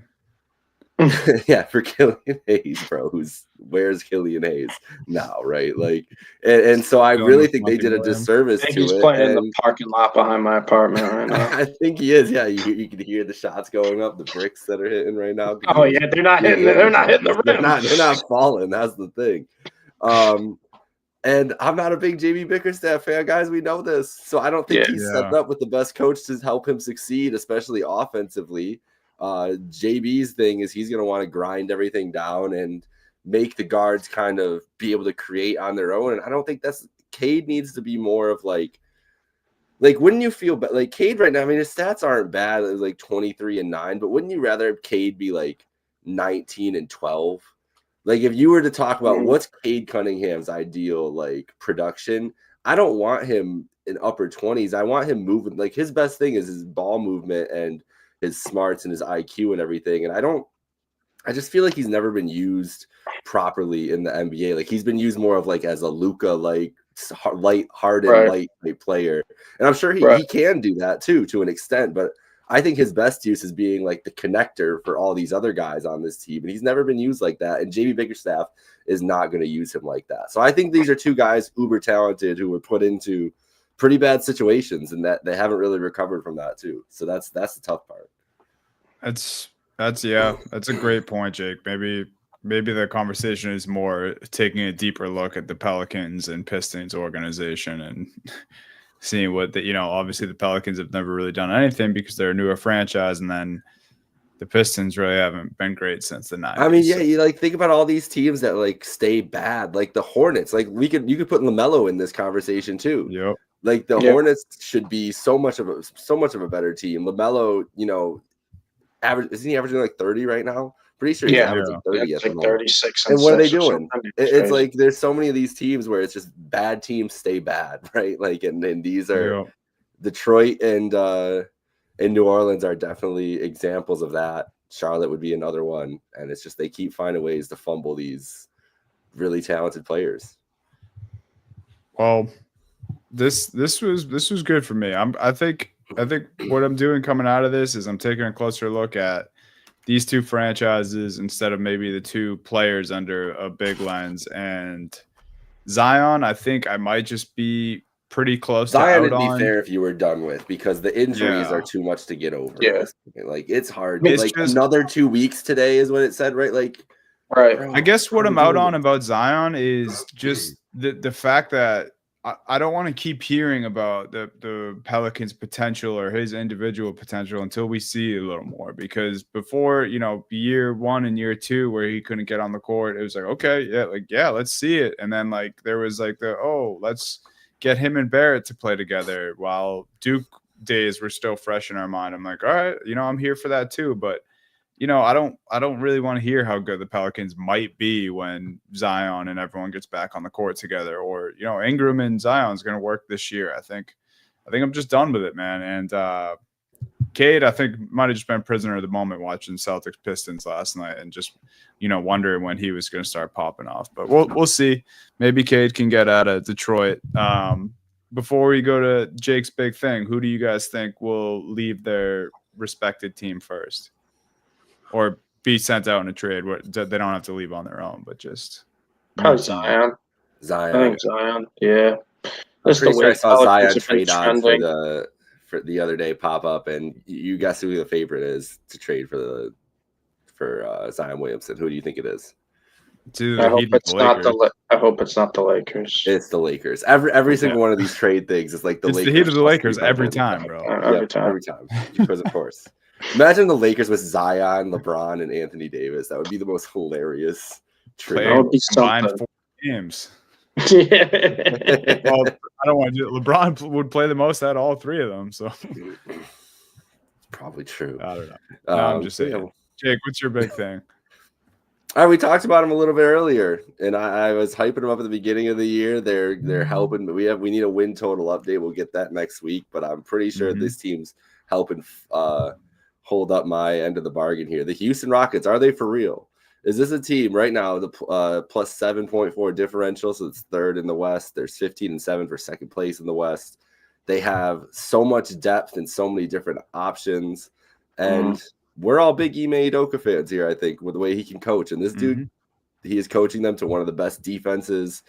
Yeah, for Killian Hayes, bro. Where's Killian Hayes now, right? Like, and so I really think they did a disservice to it. He's playing in the parking lot behind my apartment right now. I think he is. Yeah, you can hear the shots going up, the bricks that are hitting right now. Oh yeah, they're not hitting. They're not hitting the rim. They're not falling. That's the thing. And I'm not a big JB Bickerstaff fan, guys. We know this, so I don't think he's set up with the best coach to help him succeed, especially offensively. JB's thing is he's going to want to grind everything down and make the guards kind of be able to create on their own. And I don't think Cade needs to be more of like wouldn't you feel like Cade right now? I mean, his stats aren't bad. It was like 23-9, but wouldn't you rather have Cade be like 19-12? Like if you were to talk about what's Cade Cunningham's ideal like production, I don't want him in upper 20s. I want him moving. Like his best thing is his ball movement and his smarts and his IQ and everything. And I just feel like he's never been used properly in the NBA. Like he's been used more of like as a Luka, like light-hearted, light player. And I'm sure he can do that too, to an extent. But I think his best use is being like the connector for all these other guys on this team. And he's never been used like that. And JB Bickerstaff is not going to use him like that. So I think these are two guys uber talented who were put into pretty bad situations and that they haven't really recovered from that too. So that's the tough part. That's a great point, Jake. Maybe the conversation is more taking a deeper look at the Pelicans and Pistons organization and seeing what obviously the Pelicans have never really done anything because they're a newer franchise, and then the Pistons really haven't been great since the 90s. I mean, yeah, you like think about all these teams that like stay bad, like the Hornets. Like you could put LaMelo in this conversation too. Yep. Like the Hornets should be so much of a better team. LaMelo, isn't he averaging like 30 right now? Pretty sure he's averaging 30. It's like 36. And what are they doing? It's like there's so many of these teams where it's just bad teams stay bad, right? Like and these are Detroit and New Orleans are definitely examples of that. Charlotte would be another one, and it's just they keep finding ways to fumble these really talented players. Well, this was good for me. I think what I'm doing coming out of this is I'm taking a closer look at these two franchises instead of maybe the two players under a big lens. And Zion, I think I might just be pretty close Zion to would be fair if you were done with, because the injuries are too much to get over. Yeah. Like it's hard. It's like just, another 2 weeks today is what it said, right? Like I guess what I'm out on about Zion is just the fact that I don't want to keep hearing about the Pelicans' potential or his individual potential until we see a little more. Because before, year one and year two, where he couldn't get on the court, it was like, okay, let's see it. And then there was let's get him and Barrett to play together while Duke days were still fresh in our mind. I'm like, all right, I'm here for that too. But I don't really want to hear how good the Pelicans might be when Zion and everyone gets back on the court together, or Ingram and Zion's going to work this year. I think I'm just done with it, man. And Cade, I think might have just been prisoner of the moment watching Celtics Pistons last night and just wondering when he was going to start popping off. But we'll see. Maybe Cade can get out of Detroit. Before we go to Jake's big thing, who do you guys think will leave their respected team first? Or be sent out in a trade where they don't have to leave on their own, but just probably Zion. I think Zion. Yeah. I'm pretty sure I saw Zion trade on for the other day pop up, and you guess who the favorite is to trade for Zion Williamson. Who do you think it is? I hope it's not the Lakers. It's the Lakers. Every single one of these trade things is like the Lakers. The heat of the Lakers every time, bro. Every time. Because of course. Imagine the Lakers with Zion, LeBron, and Anthony Davis. That would be the most hilarious trade. That would be combined 4 games. Yeah. Well, I don't want to do it. LeBron would play the most out of all 3 of them. So probably true. I don't know. No, I'm just saying. Jake, what's your big thing? All right, we talked about him a little bit earlier, and I was hyping him up at the beginning of the year. They're helping, but we need a win total update. We'll get that next week, but I'm pretty sure this team's helping hold up my end of the bargain here. The Houston Rockets, are they for real? Is this a team right now, the plus 7.4 differential, so it's third in the West. There's 15-7 for second place in the West. They have so much depth and so many different options. And we're all big Ime Udoka fans here, I think, with the way he can coach. And this dude, he is coaching them to one of the best defenses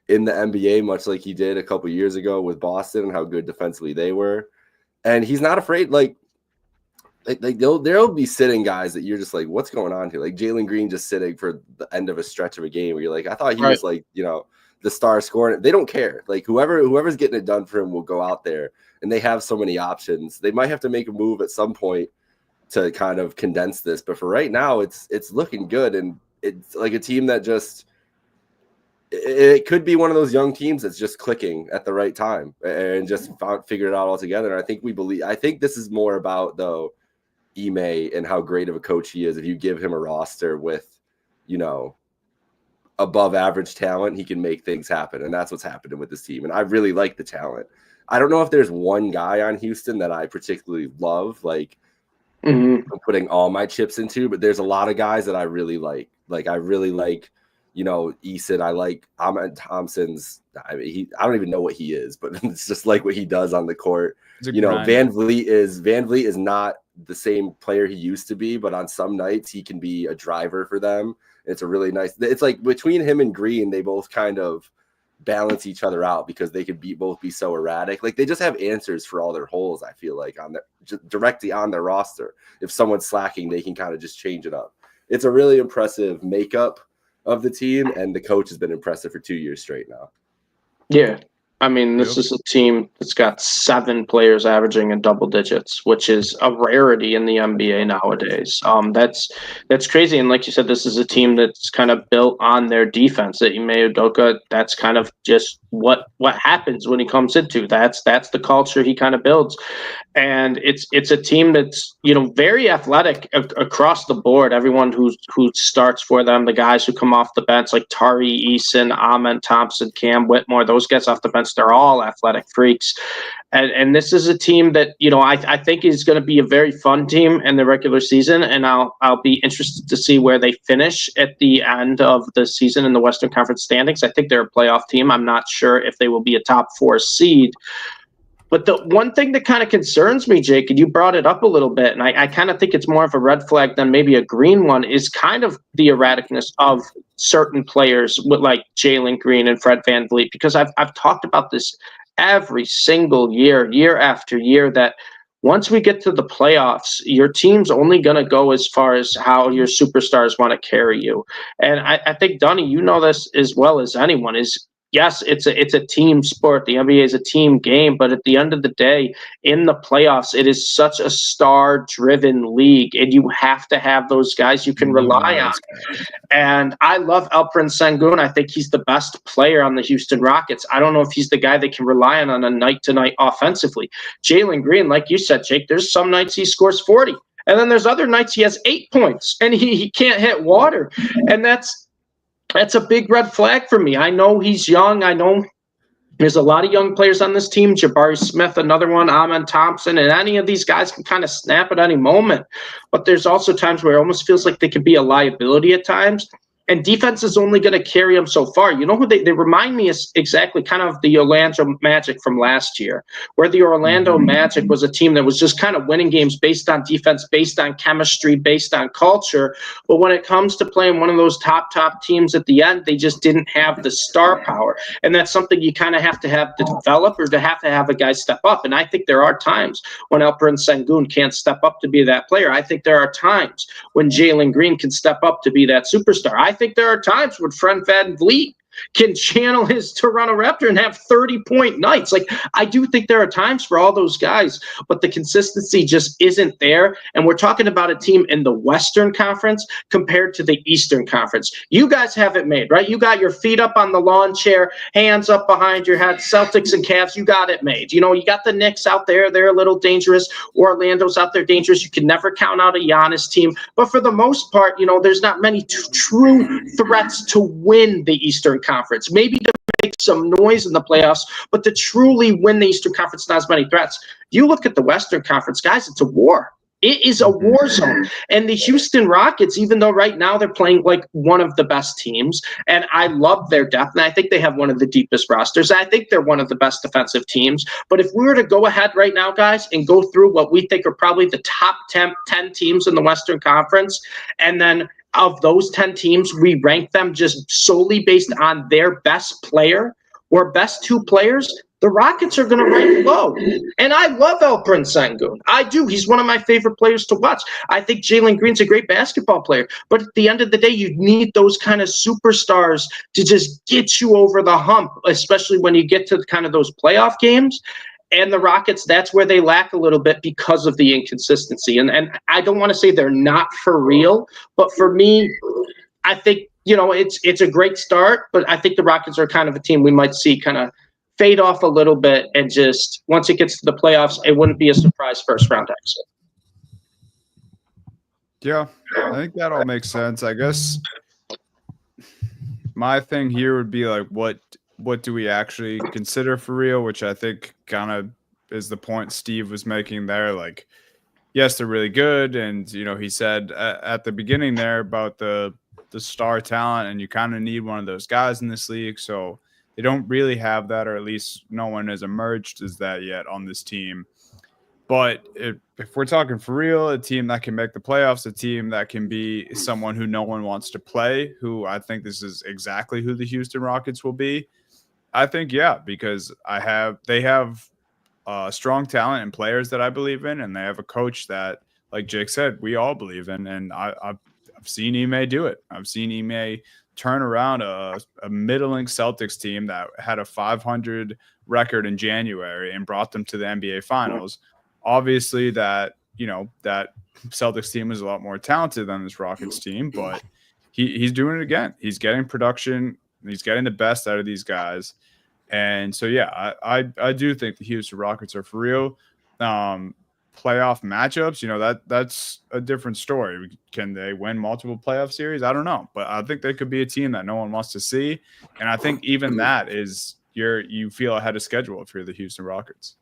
in the NBA, much like he did a couple years ago with Boston and how good defensively they were. And he's not afraid, there'll be sitting guys that you're just like, what's going on here? Like Jalen Green just sitting for the end of a stretch of a game where you're like, I thought he was like, the star scoring. They don't care. Like whoever's getting it done for him will go out there, and they have so many options. They might have to make a move at some point to kind of condense this, but for right now, it's looking good, and it's like a team that just it could be one of those young teams that's just clicking at the right time and just figured it out all together. And I think this is more about though Ime and how great of a coach he is. If you give him a roster with, above average talent, he can make things happen. And that's what's happening with this team. And I really like the talent. I don't know if there's one guy on Houston that I particularly love, I'm putting all my chips into, but there's a lot of guys that I really like. Like I really like, Eason. I like Ahmed Thompson's. I don't even know what he is, but it's just like what he does on the court. Van Vliet is not the same player he used to be, but on some nights he can be a driver for them. It's a really nice. It's like between him and Green, they both kind of balance each other out because they could both be so erratic. Like they just have answers for all their holes. I feel like directly on their roster. If someone's slacking, they can kind of just change it up. It's a really impressive makeup of the team, and the coach has been impressive for 2 years straight now. Yeah. I mean, this is a team that's got 7 players averaging in double digits, which is a rarity in the NBA nowadays. That's crazy. And like you said, this is a team that's kind of built on their defense. That Ime Udoka, that's kind of just what happens when he comes into. That's the culture he kind of builds. And it's a team that's, very athletic across the board. Everyone who starts for them, the guys who come off the bench, like Tari Eason, Ahmed Thompson, Cam Whitmore, those guys off the bench, they're all athletic freaks. And this is a team that, I think is going to be a very fun team in the regular season. And I'll be interested to see where they finish at the end of the season in the Western Conference standings. I think they're a playoff team. I'm not sure if they will be a top 4 seed. But the one thing that kind of concerns me, Jake, and you brought it up a little bit, and I kind of think it's more of a red flag than maybe a green one, is kind of the erraticness of certain players with like Jalen Green and Fred VanVleet, because I've talked about this every single year after year, that once we get to the playoffs, your team's only going to go as far as how your superstars want to carry you. And I think, Dunny, you know this as well as anyone, is yes, it's a team sport. The NBA is a team game, but at the end of the day, in the playoffs, it is such a star-driven league, and you have to have those guys you can rely on. And I love Alperen Sengun. I think he's the best player on the Houston Rockets. I don't know if he's the guy they can rely on a night-to-night offensively. Jalen Green, like you said, Jake, there's some nights he scores 40, and then there's other nights he has 8 points, and he can't hit water, and that's a big red flag for me. I know he's young. I know there's a lot of young players on this team. Jabari Smith, another one, Ahmed Thompson, and any of these guys can kind of snap at any moment. But there's also times where it almost feels like they could be a liability at times. And defense is only going to carry them so far. You know who they remind me is exactly kind of the Orlando Magic from last year, where the Orlando Magic was a team that was just kind of winning games based on defense, based on chemistry, based on culture. But when it comes to playing one of those top teams at the end, they just didn't have the star power. And that's something you kind of have to develop, or to have a guy step up. And I think there are times when Alperen Sengun can't step up to be that player. I think there are times when Jalen Green can step up to be that superstar. I think there are times when Fred VanVleet can channel his Toronto Raptor and have 30-point nights. Like, I do think there are times for all those guys, but the consistency just isn't there. And we're talking about a team in the Western Conference compared to the Eastern Conference. You guys have it made, right? You got your feet up on the lawn chair, hands up behind your head, Celtics and Cavs, you got it made. You got the Knicks out there. They're a little dangerous. Orlando's out there dangerous. You can never count out a Giannis team. But for the most part, there's not many true threats to win the Eastern Conference. Maybe to make some noise in the playoffs, but to truly win the Eastern Conference, not as many threats. You look at the Western Conference, guys, it's a war. It is a war zone. And the Houston Rockets, even though right now they're playing like one of the best teams, and I love their depth, and I think they have one of the deepest rosters. I think they're one of the best defensive teams. But if we were to go ahead right now, guys, and go through what we think are probably the top 10 teams in the Western Conference, and then of those 10 teams, we rank them just solely based on their best player or best two players, the Rockets are going to rank low. And I love Alperen Sengun. I do. He's one of my favorite players to watch. I think Jalen Green's a great basketball player. But at the end of the day, you need those kind of superstars to just get you over the hump, especially when you get to kind of those playoff games. And the Rockets, that's where they lack a little bit because of the inconsistency. And I don't want to say they're not for real, but for me, I think, it's a great start, but I think the Rockets are kind of a team we might see kind of fade off a little bit, and just once it gets to the playoffs, it wouldn't be a surprise first round exit. Yeah, I think that all makes sense. I guess my thing here would be like, what do we actually consider for real, which I think kind of is the point Steve was making there. Like, yes, they're really good. And, he said at the beginning there about the star talent, and you kind of need one of those guys in this league. So they don't really have that, or at least no one has emerged as that yet on this team. But if we're talking for real, a team that can make the playoffs, a team that can be someone who no one wants to play, who I think this is exactly who the Houston Rockets will be. I think, yeah, because they have strong talent and players that I believe in, and they have a coach that, like Jake said, we all believe in. And I've seen Ime do it. I've seen Ime turn around a middling Celtics team that had a 500 record in January and brought them to the NBA Finals. Obviously, that Celtics team is a lot more talented than this Rockets team, but he's doing it again. He's getting production. He's getting the best out of these guys. And so, yeah, I do think the Houston Rockets are for real. Playoff matchups, that's a different story. Can they win multiple playoff series? I don't know. But I think they could be a team that no one wants to see. And I think even that is you feel ahead of schedule if you're the Houston Rockets.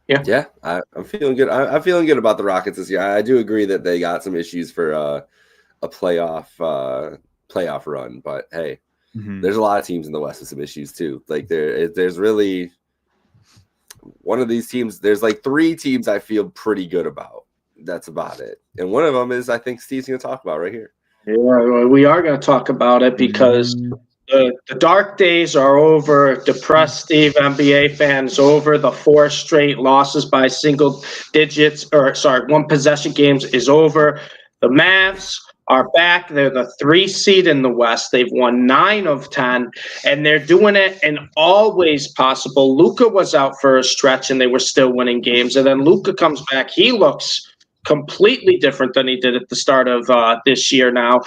Yeah, I'm feeling good. I'm feeling good about the Rockets this year. I do agree that they got some issues for a playoff run, but hey, there's a lot of teams in the West with some issues too. Like there's really one of these teams. There's like three teams I feel pretty good about. That's about it. And one of them is I think Steve's going to talk about right here. Yeah, we are going to talk about it because the dark days are over. Depressed Steve, NBA fans, over. The 4 straight losses by one possession games is over. The Mavs are back. They're the 3 seed in the West. They've won 9 of 10, and they're doing it in all ways possible. Luka was out for a stretch, and they were still winning games. And then Luka comes back. He looks completely different than he did at the start of this year now.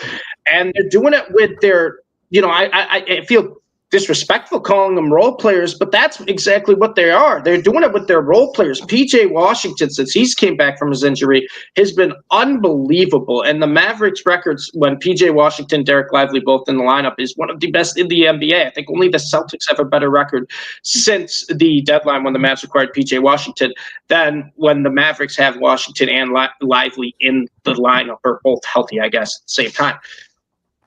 And they're doing it with their I feel disrespectful calling them role players, but that's exactly what they are. They're doing it with their role players. PJ Washington, since he's came back from his injury, has been unbelievable. And the Mavericks records when PJ Washington, Derek Lively both in the lineup is one of the best in the NBA. I think only the Celtics have a better record since the deadline when the Mavs acquired PJ Washington than when the Mavericks have Washington and Lively in the lineup, or both healthy, I guess, at the same time.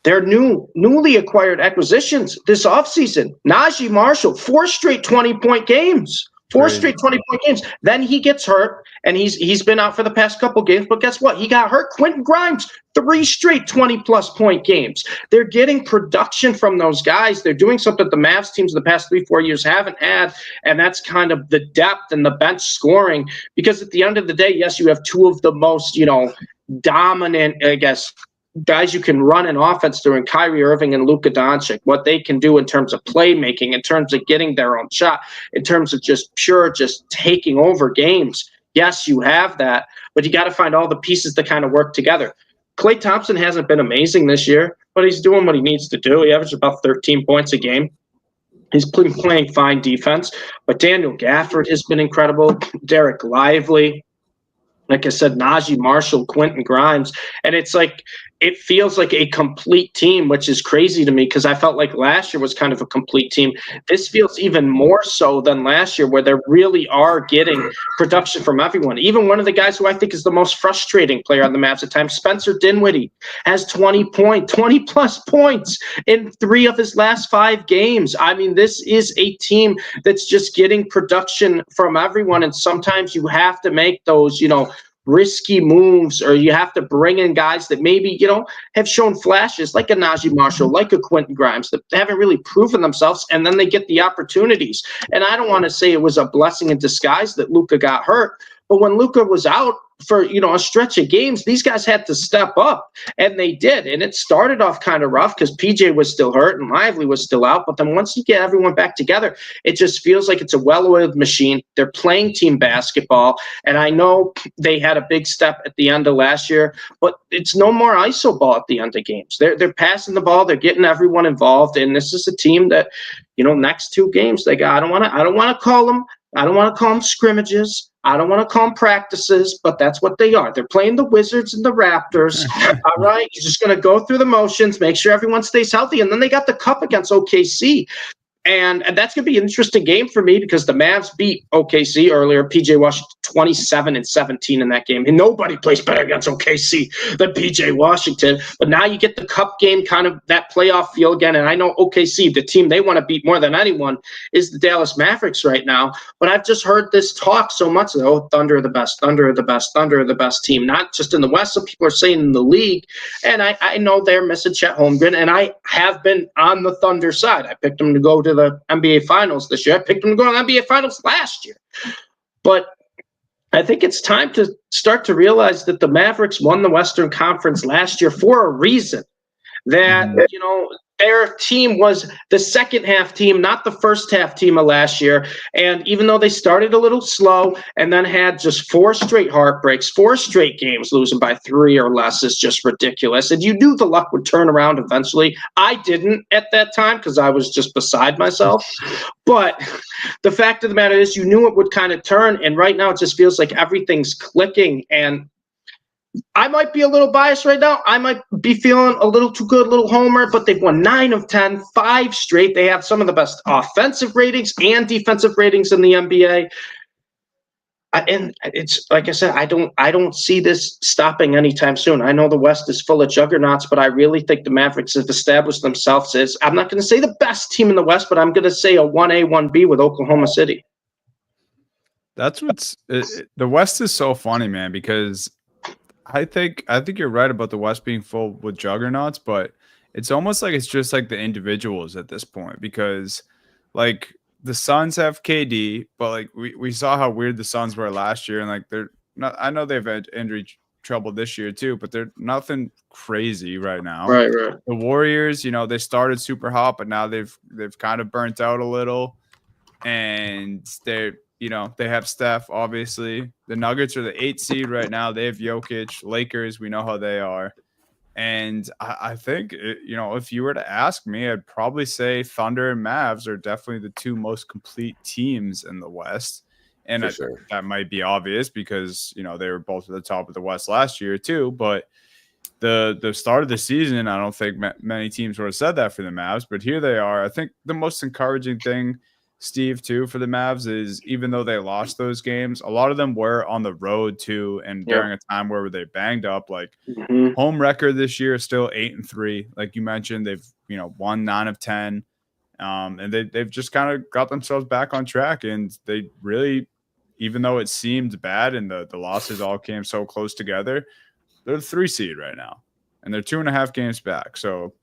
Their newly acquired acquisitions this offseason, Najee Marshall, 4 straight 20-point games. 4 straight 20-point games. Then he gets hurt, and he's been out for the past couple games. But guess what? He got hurt. Quentin Grimes, 3 straight 20-plus point games. They're getting production from those guys. They're doing something the Mavs teams the past 3-4 years haven't had, and that's kind of the depth and the bench scoring. Because at the end of the day, yes, you have 2 of the most, dominant, I guess, guys you can run an offense through in Kyrie Irving and Luka Doncic, what they can do in terms of playmaking, in terms of getting their own shot, in terms of just taking over games. Yes, you have that, but you got to find all the pieces to kind of work together. Klay Thompson hasn't been amazing this year, but he's doing what he needs to do. He averages about 13 points a game. He's playing fine defense, but Daniel Gafford has been incredible. Derek Lively. like I said, Najee Marshall, Quentin Grimes, and it's like it feels like a complete team, which is crazy to me because I felt like last year was kind of a complete team. This feels even more so than last year, where they really are getting production from everyone. Even one of the guys who I think is the most frustrating player on the Mavs at times, Spencer Dinwiddie, has 20 plus points in 3 of his last 5 games. I mean, this is a team that's just getting production from everyone, and sometimes you have to make those, risky moves, or you have to bring in guys that maybe, have shown flashes like a Najee Marshall, like a Quentin Grimes, that haven't really proven themselves, and then they get the opportunities. And I don't want to say it was a blessing in disguise that Luka got hurt, but when Luka was out for, a stretch of games, these guys had to step up, and they did. And it started off kind of rough because PJ was still hurt and Lively was still out. But then once you get everyone back together, it just feels like it's a well-oiled machine. They're playing team basketball. And I know they had a big step at the end of last year, but it's no more ISO ball at the end of games. They're passing the ball. They're getting everyone involved. And this is a team that, next 2 games, they got, I don't want to call them scrimmages. I don't want to call them practices, but that's what they are. They're playing the Wizards and the Raptors. All right, you're just going to go through the motions, make sure everyone stays healthy, and then they got the cup against OKC. And that's going to be an interesting game for me because the Mavs beat OKC earlier. PJ Washington 27-17 in that game. And nobody plays better against OKC than PJ Washington. But now you get the cup game, kind of that playoff feel again. And I know OKC, the team they want to beat more than anyone, is the Dallas Mavericks right now. But I've just heard this talk so much. Thunder are the best, Thunder are the best, Thunder are the best team. Not just in the West, some people are saying in the league. And I know they're missing Chet Holmgren. And I have been on the Thunder side. I picked them to go to the NBA Finals this year. I picked them to go to the NBA Finals last year. But I think it's time to start to realize that the Mavericks won the Western Conference last year for a reason. That, their team was the second half team, not the first half team of last year. And even though they started a little slow and then had just 4 straight heartbreaks, 4 straight games losing by 3 or less is just ridiculous. And you knew the luck would turn around eventually. I didn't at that time because I was just beside myself. But the fact of the matter is you knew it would kind of turn. And right now it just feels like everything's clicking. And I might be a little biased right now. I might be feeling a little too good, a little homer, but they've won 9 of 10, 5 straight. They have some of the best offensive ratings and defensive ratings in the NBA. And it's like I said, I don't see this stopping anytime soon. I know the West is full of juggernauts, but I really think the Mavericks have established themselves as, I'm not going to say the best team in the West, but I'm going to say a 1A, 1B with Oklahoma City. That's the West is so funny, man, because I think you're right about the West being full with juggernauts, but it's almost like it's just like the individuals at this point because like the Suns have KD, but like we saw how weird the Suns were last year, and like they're not. I know they've had injury trouble this year too, but they're nothing crazy right now. Right. The Warriors, they started super hot, but now they've kind of burnt out a little, and they have Steph, obviously. The Nuggets are the 8th seed right now. They have Jokic. Lakers, we know how they are. And I think, if you were to ask me, I'd probably say Thunder and Mavs are definitely the 2 most complete teams in the West. And that might be obvious because, they were both at the top of the West last year too. But the start of the season, I don't think many teams would have said that for the Mavs. But here they are. I think the most encouraging thing, Steve, too, for the Mavs is even though they lost those games, a lot of them were on the road too, and during a time where they banged up. Like home record this year is still 8-3. Like you mentioned, they've won 9 of 10, and they've just kind of got themselves back on track. And they really, even though it seemed bad and the losses all came so close together, they're the 3 seed right now, and they're 2.5 games back. So.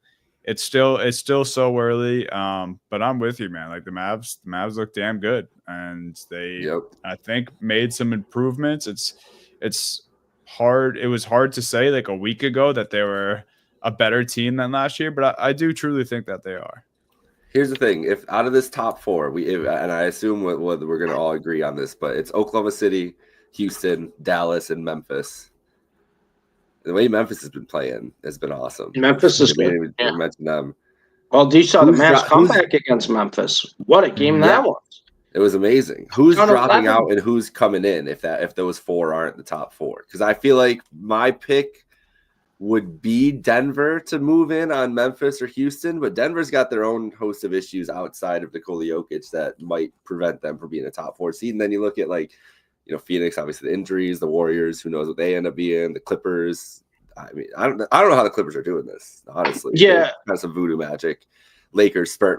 It's still so early, but I'm with you, man. Like the Mavs look damn good, and they I think made some improvements. It's hard. It was hard to say like a week ago that they were a better team than last year, but I do truly think that they are. Here's the thing: if out of this top 4, and I assume we're going to all agree on this, but it's Oklahoma City, Houston, Dallas, and Memphis. The way Memphis has been playing has been awesome. Memphis is good. We mentioned them. Well, you saw the Mavs comeback against Memphis. What a game that was. It was amazing. Who's Down dropping 11. out and who's coming in if those 4 aren't the top 4? Because I feel like my pick would be Denver to move in on Memphis or Houston, but Denver's got their own host of issues outside of Nikola Jokic that might prevent them from being a top 4 seed. And then you look at Phoenix, obviously the injuries, the Warriors, who knows what they end up being, the Clippers. I mean, I don't know how the Clippers are doing this, honestly. Yeah. Kind of some voodoo magic. Lakers, Spurs.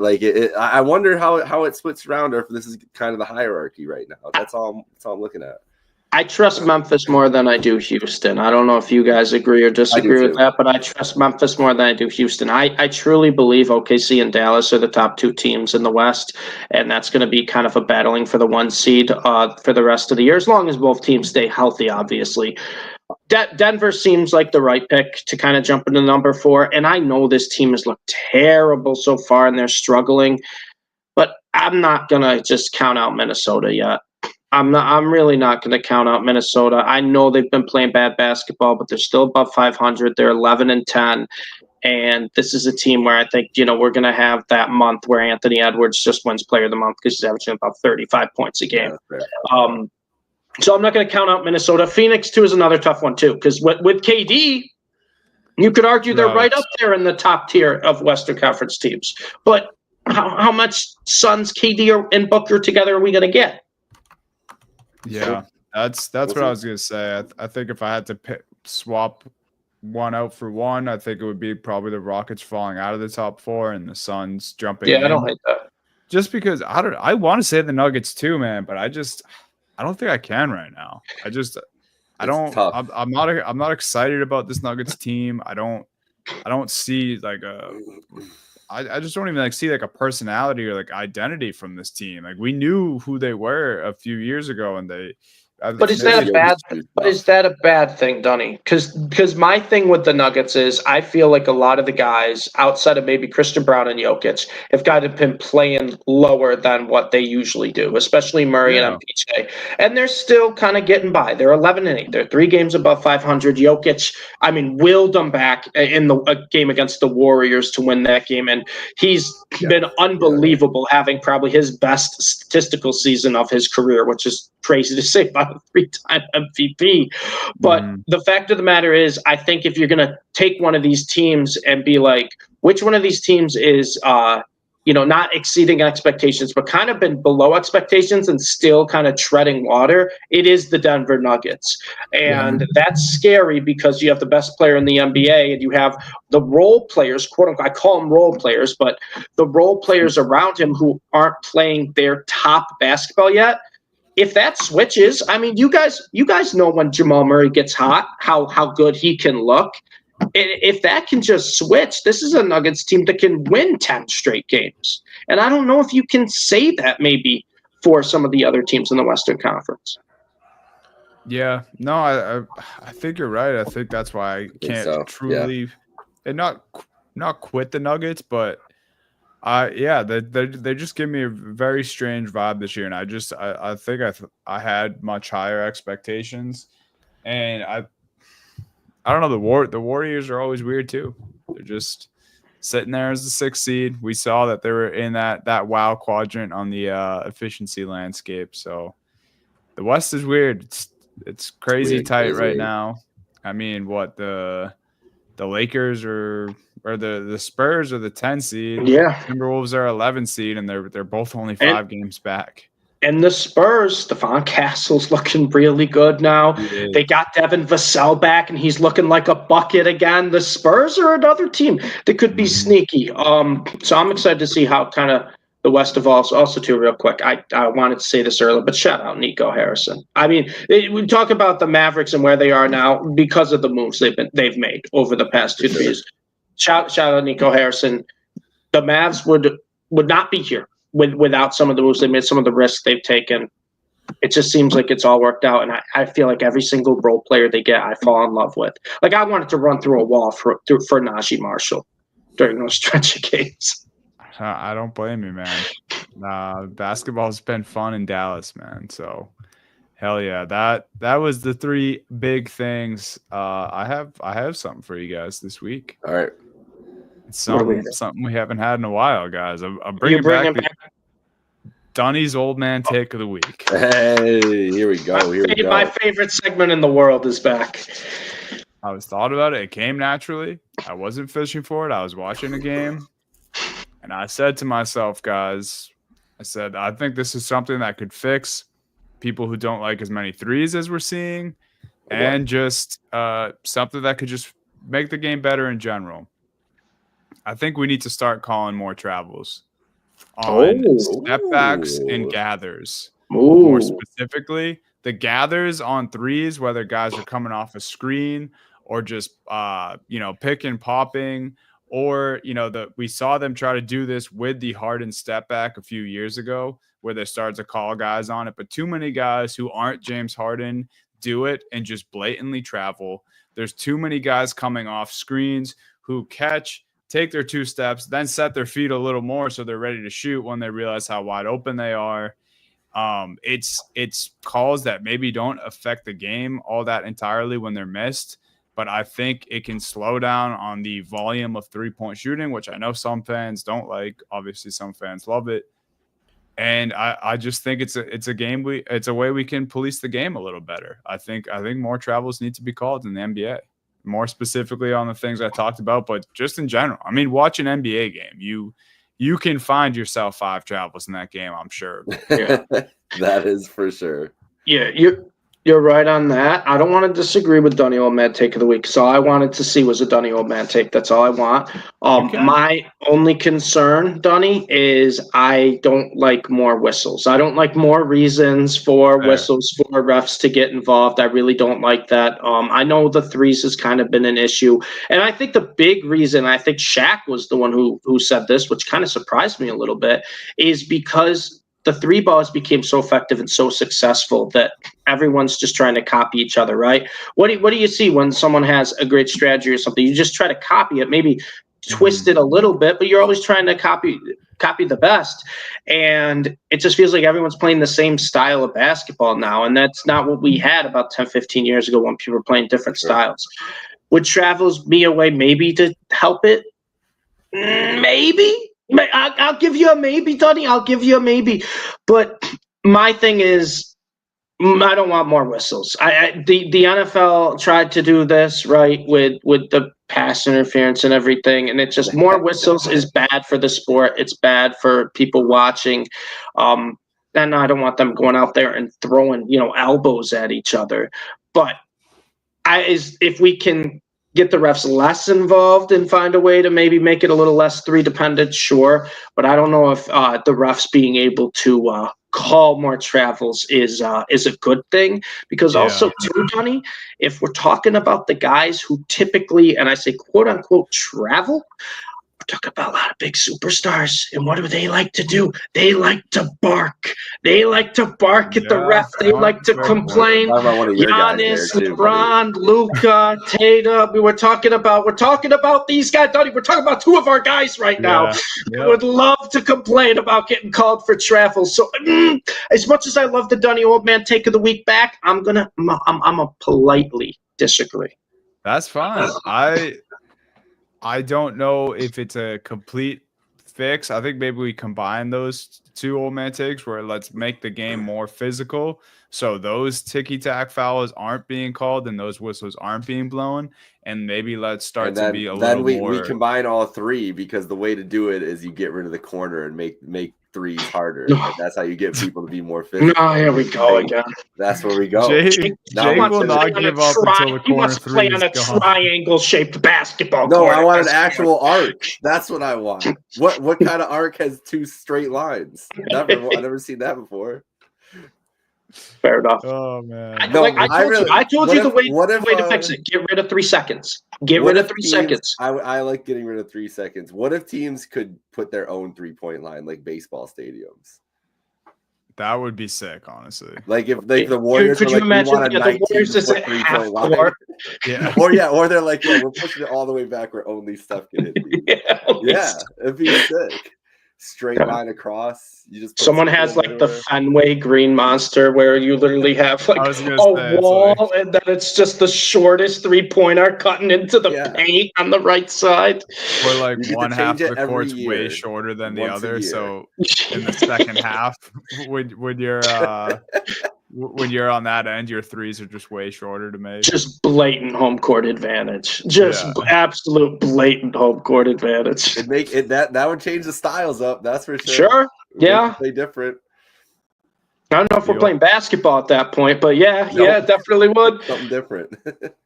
I wonder how it splits around, or if this is kind of the hierarchy right now. That's all I'm looking at. I trust Memphis more than I do Houston. I don't know if you guys agree or disagree with that, but I trust Memphis more than I do Houston. I truly believe OKC and Dallas are the top 2 teams in the West, and that's going to be kind of a battling for the 1 seed for the rest of the year, as long as both teams stay healthy, obviously. Denver seems like the right pick to kind of jump into number 4, and I know this team has looked terrible so far, and they're struggling, but I'm not going to just count out Minnesota yet. I'm really not going to count out Minnesota. I know they've been playing bad basketball, but they're still above 500. They're 11-10, and this is a team where I think we're going to have that month where Anthony Edwards just wins Player of the Month because he's averaging about 35 points a game. So I'm not going to count out Minnesota. Phoenix too is another tough one too, because with KD, you could argue they're right up there in the top tier of Western Conference teams. But how much Suns, KD, and Booker together are we going to get? Yeah, that's what I was gonna say. I think if I had to swap one out for one, I think it would be probably the Rockets falling out of the top 4 and the Suns jumping in. I don't hate that. Just because I want to say the Nuggets too, man, but I don't think I can right now. I'm not excited about this Nuggets team. I don't see I just don't even see a personality or identity from this team. We knew who they were a few years ago, and But is that a bad? But is that a bad thing, Dunny? Because my thing with the Nuggets is I feel like a lot of the guys outside of maybe Christian Brown and Jokic have got to been playing lower than what they usually do, especially Murray and MPJ, and they're still kind of getting by. They're 11-8. They're 3 games above 500. Jokic, willed them back in a game against the Warriors to win that game, and he's been unbelievable, having probably his best statistical season of his career, which is crazy to say about a 3-time MVP. But the fact of the matter is, I think if you're going to take one of these teams and be like, which one of these teams is, not exceeding expectations, but kind of been below expectations and still kind of treading water, it is the Denver Nuggets. And that's scary because you have the best player in the NBA and you have the role players, quote unquote, I call them role players, but the role players around him who aren't playing their top basketball yet. If that switches, you guys know when Jamal Murray gets hot, how good he can look. If that can just switch, this is a Nuggets team that can win 10 straight games. And I don't know if you can say that maybe for some of the other teams in the Western Conference. Yeah, no, I think you're right. I think that's why I can't truly and not quit the Nuggets, but they just give me a very strange vibe this year, and I think I had much higher expectations, and I don't know, the Warriors are always weird too. They're just sitting there as the 6th seed. We saw that they were in that wow quadrant on the efficiency landscape. So the West is weird. It's crazy tight right now. What the Lakers or the Spurs are the 10 seed. Yeah. Timberwolves are 11 seed, and they're both only 5 games back. And the Spurs, Stephon Castle's looking really good now. They got Devin Vassell back, and he's looking like a bucket again. The Spurs are another team that could be sneaky. So I'm excited to see how kind of the West evolves. Also, too, real quick, I wanted to say this earlier, but shout out Nico Harrison. We talk about the Mavericks and where they are now because of the moves they've made over the past 2-3 years. Shout out Nico Harrison. The Mavs would not be here without some of the moves they made, some of the risks they've taken. It just seems like it's all worked out, and I feel like every single role player they get, I fall in love with. I wanted to run through a wall for Najee Marshall during those stretch of games. I don't blame you, man. Basketball's been fun in Dallas, man. So hell yeah, that was the 3 big things. I have something for you guys this week. All right. It's something we haven't had in a while, guys. I'm bringing back Dunny's old man take of the week. Hey, here we go. My favorite segment in the world is back. I was thought about it. It came naturally. I wasn't fishing for it. I was watching a game. And I said to myself, guys, I think this is something that could fix people who don't like as many threes as we're seeing, and just something that could just make the game better in general. I think we need to start calling more travels on step backs and gathers. More specifically, the gathers on threes, whether guys are coming off a screen or just pick and popping, or we saw them try to do this with the Harden step back a few years ago, where they started to call guys on it. But too many guys who aren't James Harden do it and just blatantly travel. There's too many guys coming off screens who catch, take their 2 steps, then set their feet a little more so they're ready to shoot when they realize how wide open they are. It's calls that maybe don't affect the game all that entirely when they're missed, but I think it can slow down on the volume of 3-point shooting, which I know some fans don't like. Obviously, some fans love it. And I just think it's a way we can police the game a little better. I think more travels need to be called in the NBA, more specifically on the things I talked about, but just in general. I mean, watch an NBA game. You can find yourself 5 travels in that game, I'm sure. Yeah. That is for sure. Yeah, you're right on that. I don't want to disagree with Dunny Old Man take of the week. So all I wanted to see was a Dunny Old Man take. That's all I want. My only concern, Dunny, is I don't like more whistles. I don't like more reasons for whistles for refs to get involved. I really don't like that. I know the threes has kind of been an issue. And I think the big reason, I think Shaq was the one who said this, which kind of surprised me a little bit, is because the 3 balls became so effective and so successful that everyone's just trying to copy each other, right? What do you see when someone has a great strategy or something? You just try to copy it, maybe twist it a little bit, but you're always trying to copy the best. And it just feels like everyone's playing the same style of basketball now. And that's not what we had about 10, 15 years ago when people were playing different styles. Would travels be a way maybe to help it? Maybe. I'll give you a maybe, Dunny. I'll give you a maybe. But my thing is, I don't want more whistles. The NFL tried to do this, right, with the pass interference and everything, and it's just more whistles is bad for the sport. It's bad for people watching. And I don't want them going out there and throwing, elbows at each other. But if we can get the refs less involved and find a way to maybe make it a little less 3 dependent, sure. But I don't know if the refs being able to call more travels is a good thing, because also too, Dunny, if we're talking about the guys who typically, and I say quote unquote travel, we're talking about a lot of big superstars, and what do they like to do? They like to bark. They like to bark at the ref. They like to complain. Giannis, LeBron, Luka, Tatum. We're talking about these guys. Dunny, we're talking about 2 of our guys right now. I would love to complain about getting called for travel. So as much as I love the Dunny Old Man take of the week back, I'm gonna politely disagree. That's fine. I don't know if it's a complete fix. I think maybe we combine those 2 old man takes, where let's make the game more physical, so those ticky-tack fouls aren't being called and those whistles aren't being blown, and maybe let's start to be a little more. Then we combine all 3, because the way to do it is you get rid of the corner and make threes harder. That's how you get people to be more physical. No, here we go again. That's where we go. Jay will not give up until the corner 3 is gone. He wants to play on a triangle-shaped basketball court. No, I want an actual arc. That's what I want. What kind of arc has 2 straight lines? I've never seen that before. Fair enough. Oh man! I told you the way to fix it. Get rid of 3 seconds. Get rid of 3 seconds. I like getting rid of 3 seconds. What if teams could put their own 3-point line, like baseball stadiums? That would be sick, honestly. Like if the Warriors, could you imagine the Warriors is at half court? Yeah. or they're like, we're pushing it all the way back where only Steph can hit. Yeah, it'd be sick. straight line across. You just someone has like the Fenway Green Monster where you literally have like a wall and then it's just the shortest 3-point arc cutting into the paint on the right side. Or like one half of the court's way shorter than the other. So in the second half, when you're on that end, your threes are just way shorter to make. Just blatant home court advantage. Absolute blatant home court advantage. That would change the styles up. That's for sure. Sure. Yeah. Play different. I don't know if we're playing basketball at that point, but yeah, definitely would. Something different.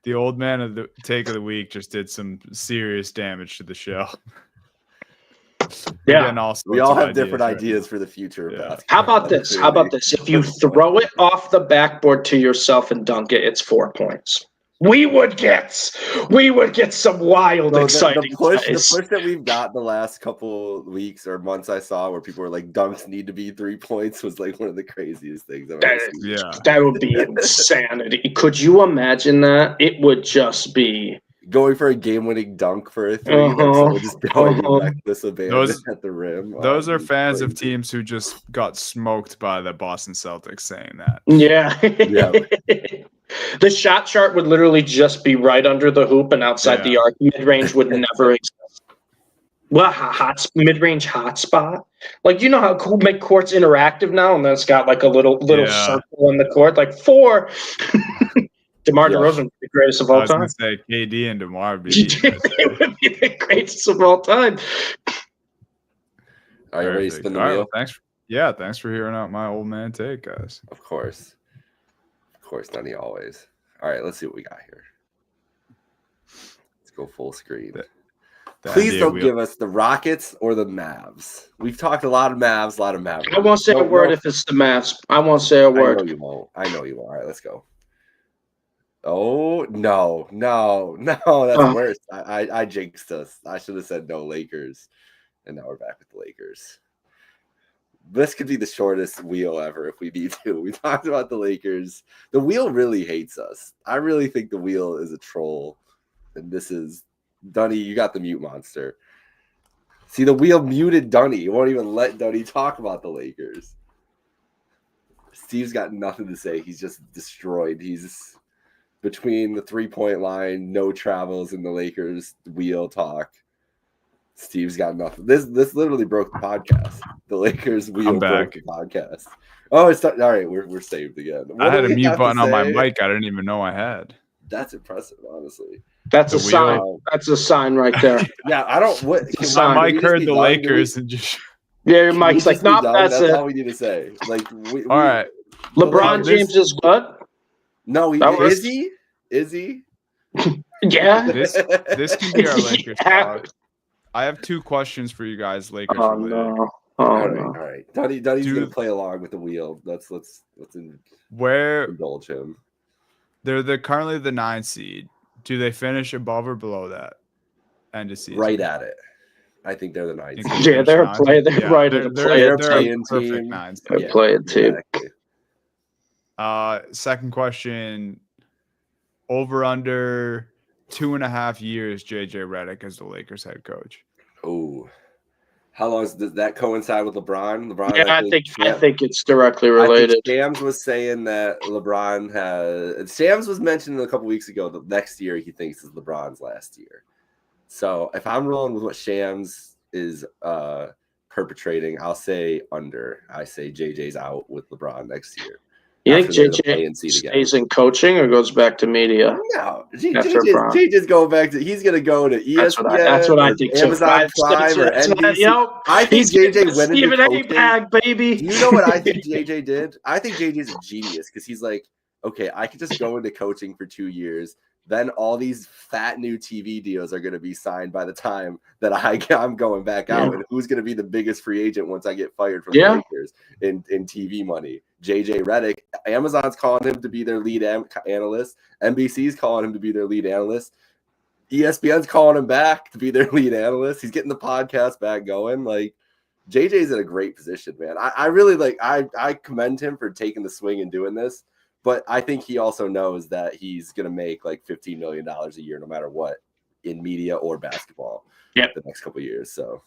The old man of the take of the week just did some serious damage to the show. Yeah, we all have different ideas for the future. Yeah. How about this? If you throw it off the backboard to yourself and dunk it, it's 4 points. We would get some wild, exciting the push that we've got the last couple weeks or months I saw where people were like, dunks need to be 3 points was like one of the craziest things I've ever seen. That would be insanity. Could you imagine that? It would just be going for a game-winning dunk for a three, then just going reckless abandon at the rim. Those are fans of teams who just got smoked by the Boston Celtics saying that. Yeah. The shot chart would literally just be right under the hoop and outside the arc. Mid-range would never exist. Well, mid-range hotspot. Like, you know how make courts interactive now, and then it's got like a little circle in the court, like 4. DeMar DeRozan would be the greatest of all time. I was going to say KD and DeMar would be the greatest of all time. Are you ready to spin the wheel? Thanks for hearing out my old man take, guys. Of course, Dunny, always. All right, let's see what we got here. Let's go full screen. Please don't give us the Rockets or the Mavs. We've talked a lot of Mavs, I won't say a word if it's the Mavs. I won't say a word. I know you won't. All right, let's go. Oh, no, that's worse. I jinxed us. I should have said no Lakers, and now we're back with the Lakers. This could be the shortest wheel ever if we need to. We talked about the Lakers. The wheel really hates us. I really think the wheel is a troll, and this is Dunny. You got the mute monster. See, the wheel muted Dunny. You won't even let Dunny talk about the Lakers. Steve's got nothing to say. He's just destroyed. He's between the 3-point line, no travels, and the Lakers wheel talk. Steve's got nothing. This literally broke the podcast. The Lakers wheel broke the podcast. Oh, it's all right. We're saved again. I had a mute button on my mic. I didn't even know I had. That's impressive, honestly. That's a sign. That's a sign right there. Yeah, I don't. What my mic heard the Lakers and just. Yeah, your mic's like, no, that's it. That's all we need to say. Like, all right. LeBron James is good. No, is he? Is he? Yeah. This can be our Lakers talk. I have 2 questions for you guys, Lakers. Oh no! All right. Dunny's gonna play along with the wheel. Let's indulge him. They're currently the 9 seed. Do they finish above or below that end of season? Right at it. I think they're the 9 seed. Yeah, they're right at the play. They're playing perfect 9 seed. They're playing too. Exactly. Second question. Over under 2.5 years, JJ Redick as the Lakers head coach. Oh, how long does that coincide with LeBron? Yeah, I think it's directly related. Shams was saying that LeBron has. Shams was mentioning a couple weeks ago that next year he thinks is LeBron's last year. So if I'm rolling with what Shams is perpetrating, I'll say under. I say JJ's out with LeBron next year. You think JJ stays in coaching or goes back to media? No, JJ's going back to. He's going to go to ESPN. That's what I think. Amazon Prime or NBC. I think JJ went into coaching. Bag, baby. You know what I think JJ did? I think JJ's a genius because he's like, okay, I could just go into coaching for 2 years. Then all these fat new TV deals are going to be signed by the time that I'm going back out. And who's going to be the biggest free agent once I get fired from the Lakers in TV money? JJ Redick. Amazon's calling him to be their lead analyst. NBC's calling him to be their lead analyst. ESPN's calling him back to be their lead analyst. He's getting the podcast back going. Like, JJ's in a great position, man. I really I commend him for taking the swing and doing this. But I think he also knows that he's going to make like $15 million a year no matter what in media or basketball. Yep. the next couple of years. So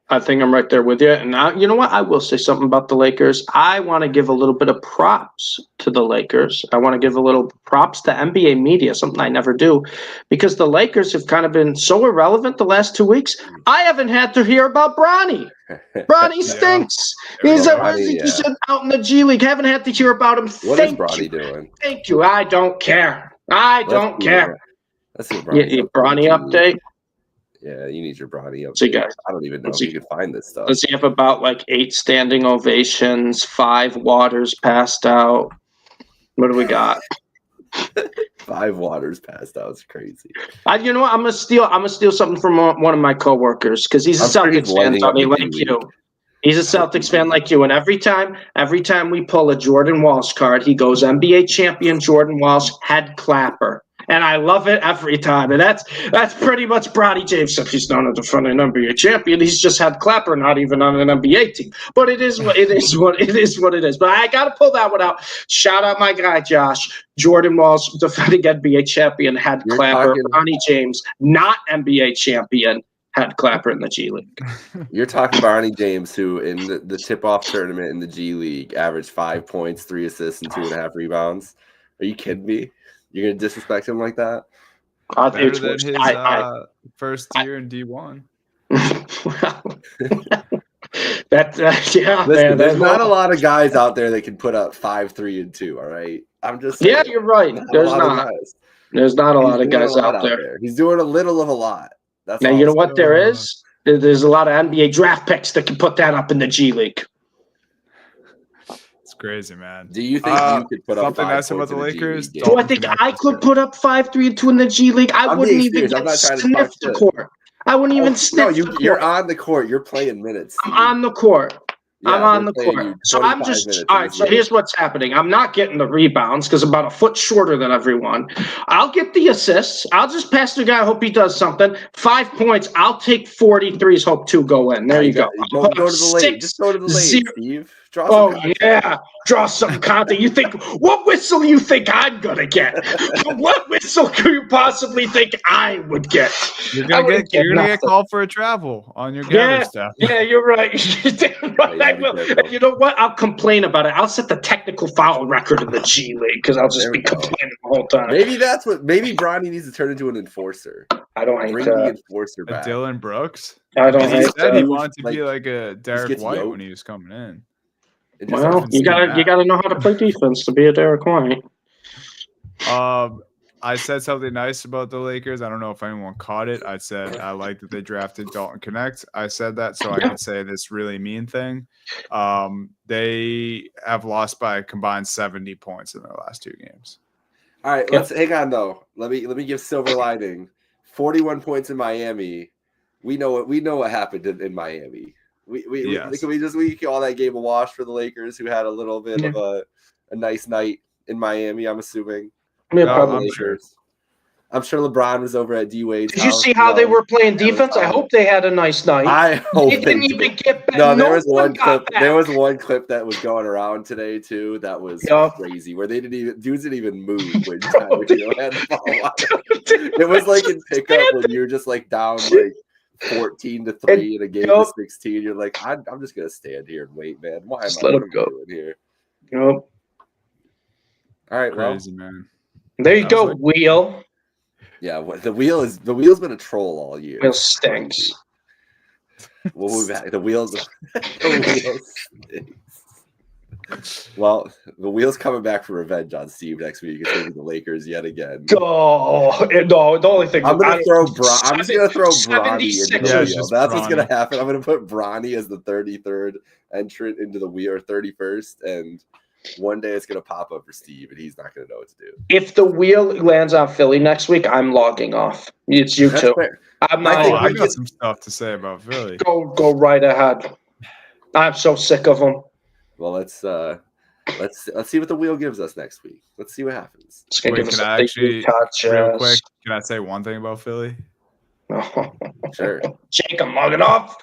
I think I'm right there with you. And now, you know what? I will say something about the Lakers. I want to give a little bit of props to the Lakers. I want to give a little props to NBA media, something I never do, because the Lakers have kind of been so irrelevant the last 2 weeks. I haven't had to hear about Bronny. Bronny stinks. He's just out in the G League. Haven't had to hear about him. What is Bronny doing? Thank you. I don't care. I don't care. Let's see Bronny update. Yeah, you need your Bronny update. So guys, I don't even know if you can find this stuff. Does he have about like 8 standing ovations, 5 waters passed out? What do we got? 5 waters passed out. It's crazy. You know what? I'm gonna steal something from one of my coworkers because he's a Celtics fan, Dunny, like you. He's a Celtics fan like you, and every time we pull a Jordan Walsh card, he goes NBA champion Jordan Walsh head clapper. And I love it every time. And that's pretty much Bronny James. If he's not a defending NBA champion, he's just had clapper, not even on an NBA team. But it is what it is. But I got to pull that one out. Shout out my guy, Josh. Jordan Walsh, defending NBA champion, had clapper. Bronny James, not NBA champion, had clapper in the G League. You're talking Bronny James, who in the tip-off tournament in the G League averaged 5 points, 3 assists, and 2.5 rebounds. Are you kidding me? You're going to disrespect him like that? Better than his first year in D1. Yeah. Listen, there's not a lot of guys out there that can put up 5, 3, and 2, all right? I'm just saying. Yeah, you're right. There's not a lot of guys out there. He's doing a little of a lot. That's now, you know what there is? There's a lot of NBA draft picks that can put that up in the G League. Crazy, man. Do you think you could put up something nice about the Lakers? Do I think I could put up 5, 3, and 2 in the G League? I wouldn't even sniff the court. I wouldn't even sniff the court. You're on the court. You're playing minutes. I'm on the court. I'm on the court. So I'm just all right. So here's what's happening. I'm not getting the rebounds because I'm about a foot shorter than everyone. I'll get the assists. I'll just pass the guy. Hope he does something. 5 points. I'll take 43s. Hope 2 go in. There you go. Go to the lane. Just go to the lane, Steve. Draw some content. You think what whistle you think I'm gonna get? What whistle could you possibly think I would get? You're gonna get called for a travel on your gather stuff. Yeah, you're right. I will. And you know what? I'll complain about it. I'll set the technical foul record in the G League because I'll just be complaining the whole time. Maybe Bronny needs to turn into an enforcer. I don't hate Bring that. the enforcer back. Dylan Brooks. I don't hate he said that. he wanted to be like a Derek White when he was coming in. Well, you gotta know how to play defense to be a Derek White. I said something nice about the Lakers. I don't know if anyone caught it. I said I like that they drafted Dalton Connect. I said that so I could say this really mean thing. They have lost by a combined 70 points in their last 2 games. All right, let's hang on though. Let me give silver lining. 41 points in Miami. We know what happened in Miami. We call that game a wash for the Lakers, who had a little bit of a nice night in Miami. I'm assuming. I'm sure. I'm sure LeBron was over at D Wade's. Did you see how they were playing defense? I hope they had a nice night. I hope they didn't even get back. No, there was one clip. There was one clip that was going around today too. That was crazy. Where dudes didn't even move when you had the ball. It was like in pickup when you're just like down like 14-3 in a game of 16. You're like, I'm just gonna stand here and wait, man. Why am I doing here? Yep. All right, crazy man. There you go, Wheel. Yeah, the wheel's been a troll all year. Wheel stinks. We'll be back. The wheels stinks. Well, the wheel's coming back for revenge on Steve next week. It's going to be the Lakers yet again. Oh no! The only thing I'm just going to throw Bronny into the wheel. That's what's going to happen. I'm going to put Bronny as the 33rd entrant into the wheel, or 31st, and one day it's going to pop up for Steve, and he's not going to know what to do. If the wheel lands on Philly next week, I'm logging off. It's you too. I got some stuff to say about Philly. Go right ahead. I'm so sick of them. Well, let's see what the wheel gives us next week. Let's see what happens. Wait, can I actually real quick? Can I say one thing about Philly? Sure. Jake, I'm mugging off.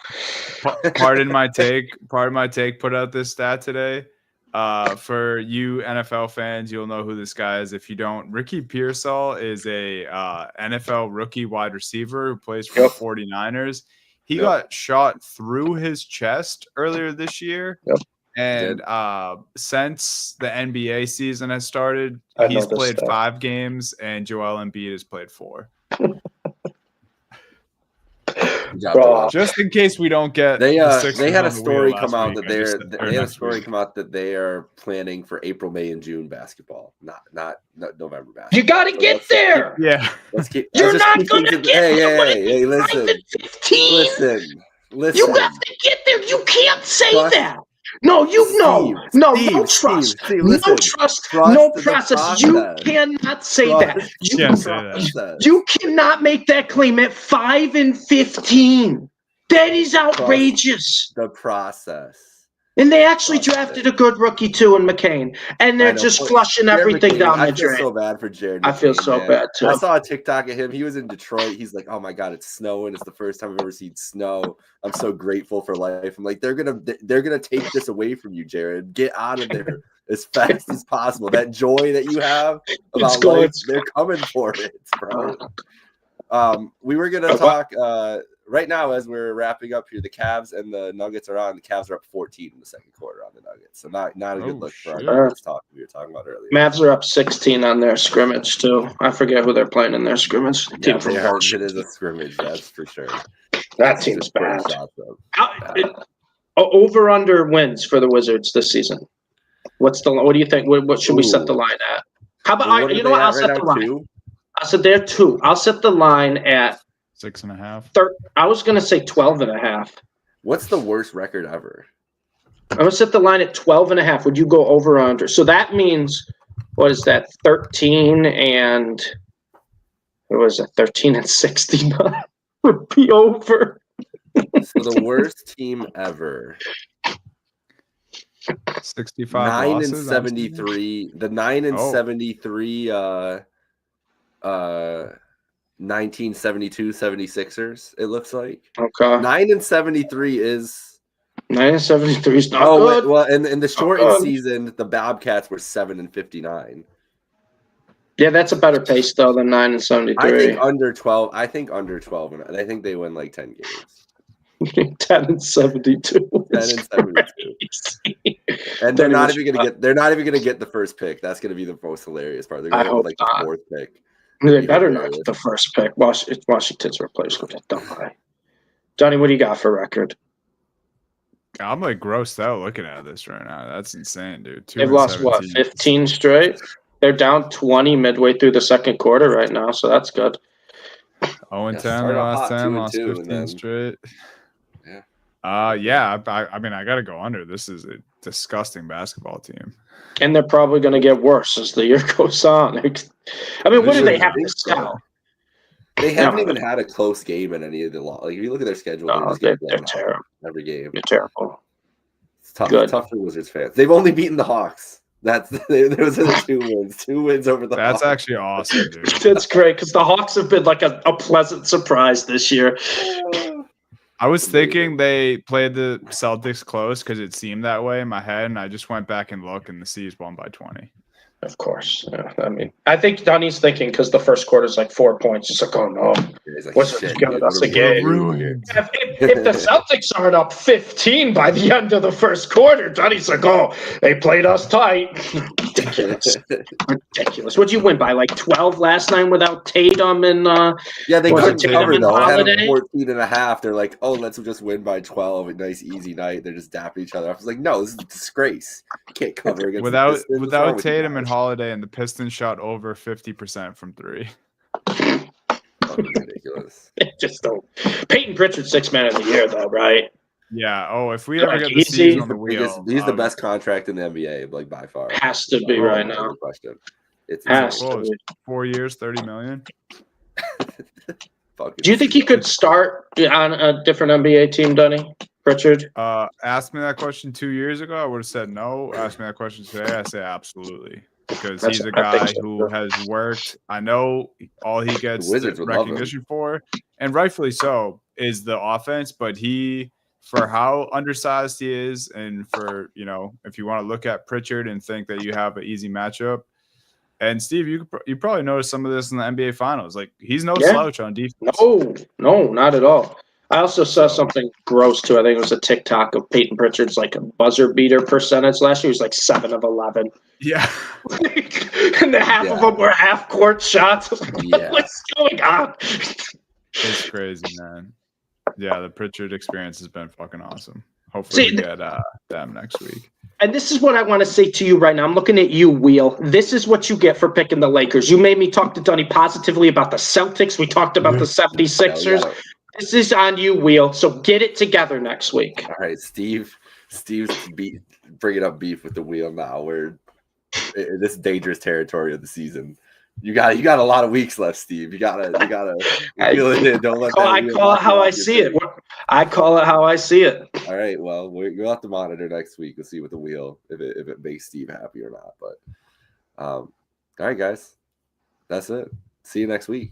Pardon my take. Put out this stat today. For you NFL fans, you'll know who this guy is. If you don't, Ricky Pearsall is a NFL rookie wide receiver who plays for the 49ers. He got shot through his chest earlier this year. Yep. And since the NBA season has started, he's played 5 games, and Joel Embiid has played 4. Just in case we don't get, they had a story come out that they are planning for April, May, and June basketball, not November basketball. You got to get there. You're not going to get there. Hey, listen. You have to get there. You can't say that. No, no trust, no process. You cannot say that. You cannot make that claim at 5 and 15. That is outrageous. The process. And they actually drafted a good rookie too in McCain, and they're just flushing everything down the drain. I feel so bad for Jared. I feel so bad too. I saw a TikTok of him. He was in Detroit. He's like, "Oh my God, it's snowing! It's the first time I've ever seen snow. I'm so grateful for life." I'm like, "They're gonna take this away from you, Jared. Get out of there as fast as possible. That joy that you have about life, they're coming for it, bro." We were gonna talk. Right now, as we're wrapping up here, the Cavs and the Nuggets are on. The Cavs are up 14 in the second quarter on the Nuggets, so not a good look for our Nuggets talk we were talking about earlier. Mavs are up 16 on their scrimmage too. I forget who they're playing in their scrimmage. It is a scrimmage, that's for sure. That team's bad. Over under wins for the Wizards this season. What do you think? What should we set the line at? How about I'll set the line. I said they're 2. I'll set the line at 6.5. I was going to say 12.5. What's the worst record ever? I'm going to set the line at 12.5. Would you go over or under? So that means, what is that? 13 and what was it? 13 and 69 would be over. So the worst team ever. 65 9 losses, and 73. The 9 and 73 1972 76ers, it looks like. Okay. 9 and 73 is 9 and 73 is not good. Well, in the shortened season, the Bobcats were 7 and 59. Yeah, that's a better pace though than 9 and 73. I think under 12. And I think they win like 10 games. 10 and 72. 10 and 72. And they're not even gonna get the first pick. That's gonna be the most hilarious part. They're gonna get like the 4th pick. They better not get the first pick. Washington's replacement. Don't lie. Dunny, what do you got for record? I'm like grossed out looking at this right now. That's insane, dude. They've lost 15 straight? They're down 20 midway through the second quarter right now, so that's good. 0-10 the last 10, lost 15 straight. Yeah. I mean, I got to go under. This is a disgusting basketball team. And they're probably going to get worse as the year goes on. I mean, what do they have to sell? They haven't even had a close game in any of the law. Like if you look at their schedule, they're terrible. Every game. They're terrible. It's tough for Wizards fans. They've only beaten the Hawks. Those are the 2 wins. 2 wins over the Hawks. That's actually awesome, dude. That's great because the Hawks have been like a pleasant surprise this year. I was thinking they played the Celtics close because it seemed that way in my head, and I just went back and looked, and the C's won by 20. Of course. Yeah. I mean, I think Dunny's thinking because the first quarter is like 4 points. It's like, oh no, what's giving us a game? If the Celtics aren't up 15 by the end of the first quarter, Dunny's like, oh, they played us tight. Ridiculous. What'd you win by? Like 12 last night without Tatum and yeah, they couldn't cover though. I had them 14.5. They're like, oh, let's just win by 12. A nice easy night. They're just dapping each other. I was like, no, this is a disgrace. You can't cover against without Tatum and Holiday, and the Pistons shot over 50% from 3. Ridiculous. Just don't. Peyton Pritchard, 6th man of the year, though, right? Yeah. Oh, if we ever get the season on the wheel, he's the best contract in the NBA, like by far. Has to be right now. Question. It's 4 years, $30 million. Do you think he could start on a different NBA team, Dunny? Pritchard? Asked me that question 2 years ago, I would have said no. Asked me that question today, I say absolutely. Because he's a guy who has worked. I know all he gets the recognition for, and rightfully so, is the offense, but he for how undersized he is, and for, if you want to look at Pritchard and think that you have an easy matchup. And Steve, you probably noticed some of this in the NBA Finals. Like, he's no slouch on defense. No, not at all. I also saw something gross too. I think it was a TikTok of Peyton Pritchard's like a buzzer beater percentage last year. He was like 7 of 11. Yeah. And the half of them were half court shots. What's going on? It's crazy, man. Yeah, the Pritchard experience has been fucking awesome. Hopefully we get them next week. And this is what I want to say to you right now. I'm looking at you, Wheel. This is what you get for picking the Lakers. You made me talk to Dunny positively about the Celtics. We talked about the 76ers. This is on you, Wheel. So get it together next week. All right, Steve's bringing up beef with the Wheel now. We're in this dangerous territory of the season. You got a lot of weeks left, Steve. You gotta feel it in. Don't let that. I call it how I see it. I call it how I see it. All right. Well, we'll have to monitor next week. We'll see with the Wheel if it makes Steve happy or not. But all right, guys, that's it. See you next week.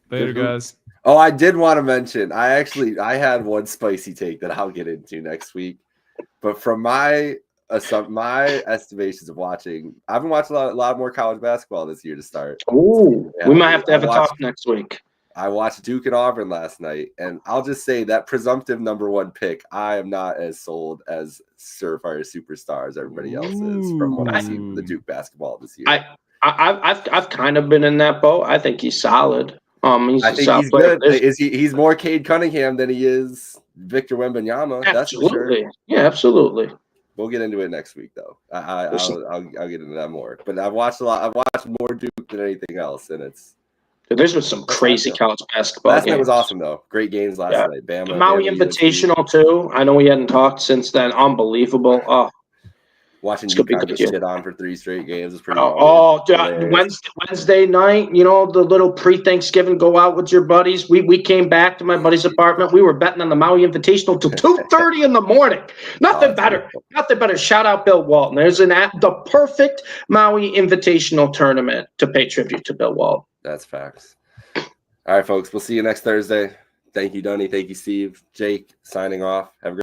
Later, guys. Oh, I did want to mention. I had one spicy take that I'll get into next week, but from my estimations of watching, I've been watching a lot more college basketball this year to start. Ooh, we might have to have a talk next week. I watched Duke and Auburn last night, and I'll just say that presumptive number 1 pick, I am not as sold as Surefire Superstar as everybody else is from what I see from the Duke basketball this year. I've kind of been in that boat. I think he's solid. I think he's good. He's more Cade Cunningham than he is Victor Wembanyama. That's for sure. Yeah, absolutely. We'll get into it next week, though. I'll get into that more. But I've watched a lot. I've watched more Duke than anything else, and there's been some crazy college basketball. Last night was awesome, though. Great games last night. Bama, the Maui Invitational too. I know we hadn't talked since then. Unbelievable. Oh, watching you get shit on for 3 straight games is pretty. Wednesday night, the little pre-Thanksgiving go out with your buddies. We came back to my buddy's apartment. We were betting on the Maui Invitational till 2:30 in the morning. Nothing better. Shout out Bill Walton. There's the perfect Maui Invitational tournament to pay tribute to Bill Walton. That's facts. All right, folks. We'll see you next Thursday. Thank you, Dunny. Thank you, Steve. Jake, signing off. Have a great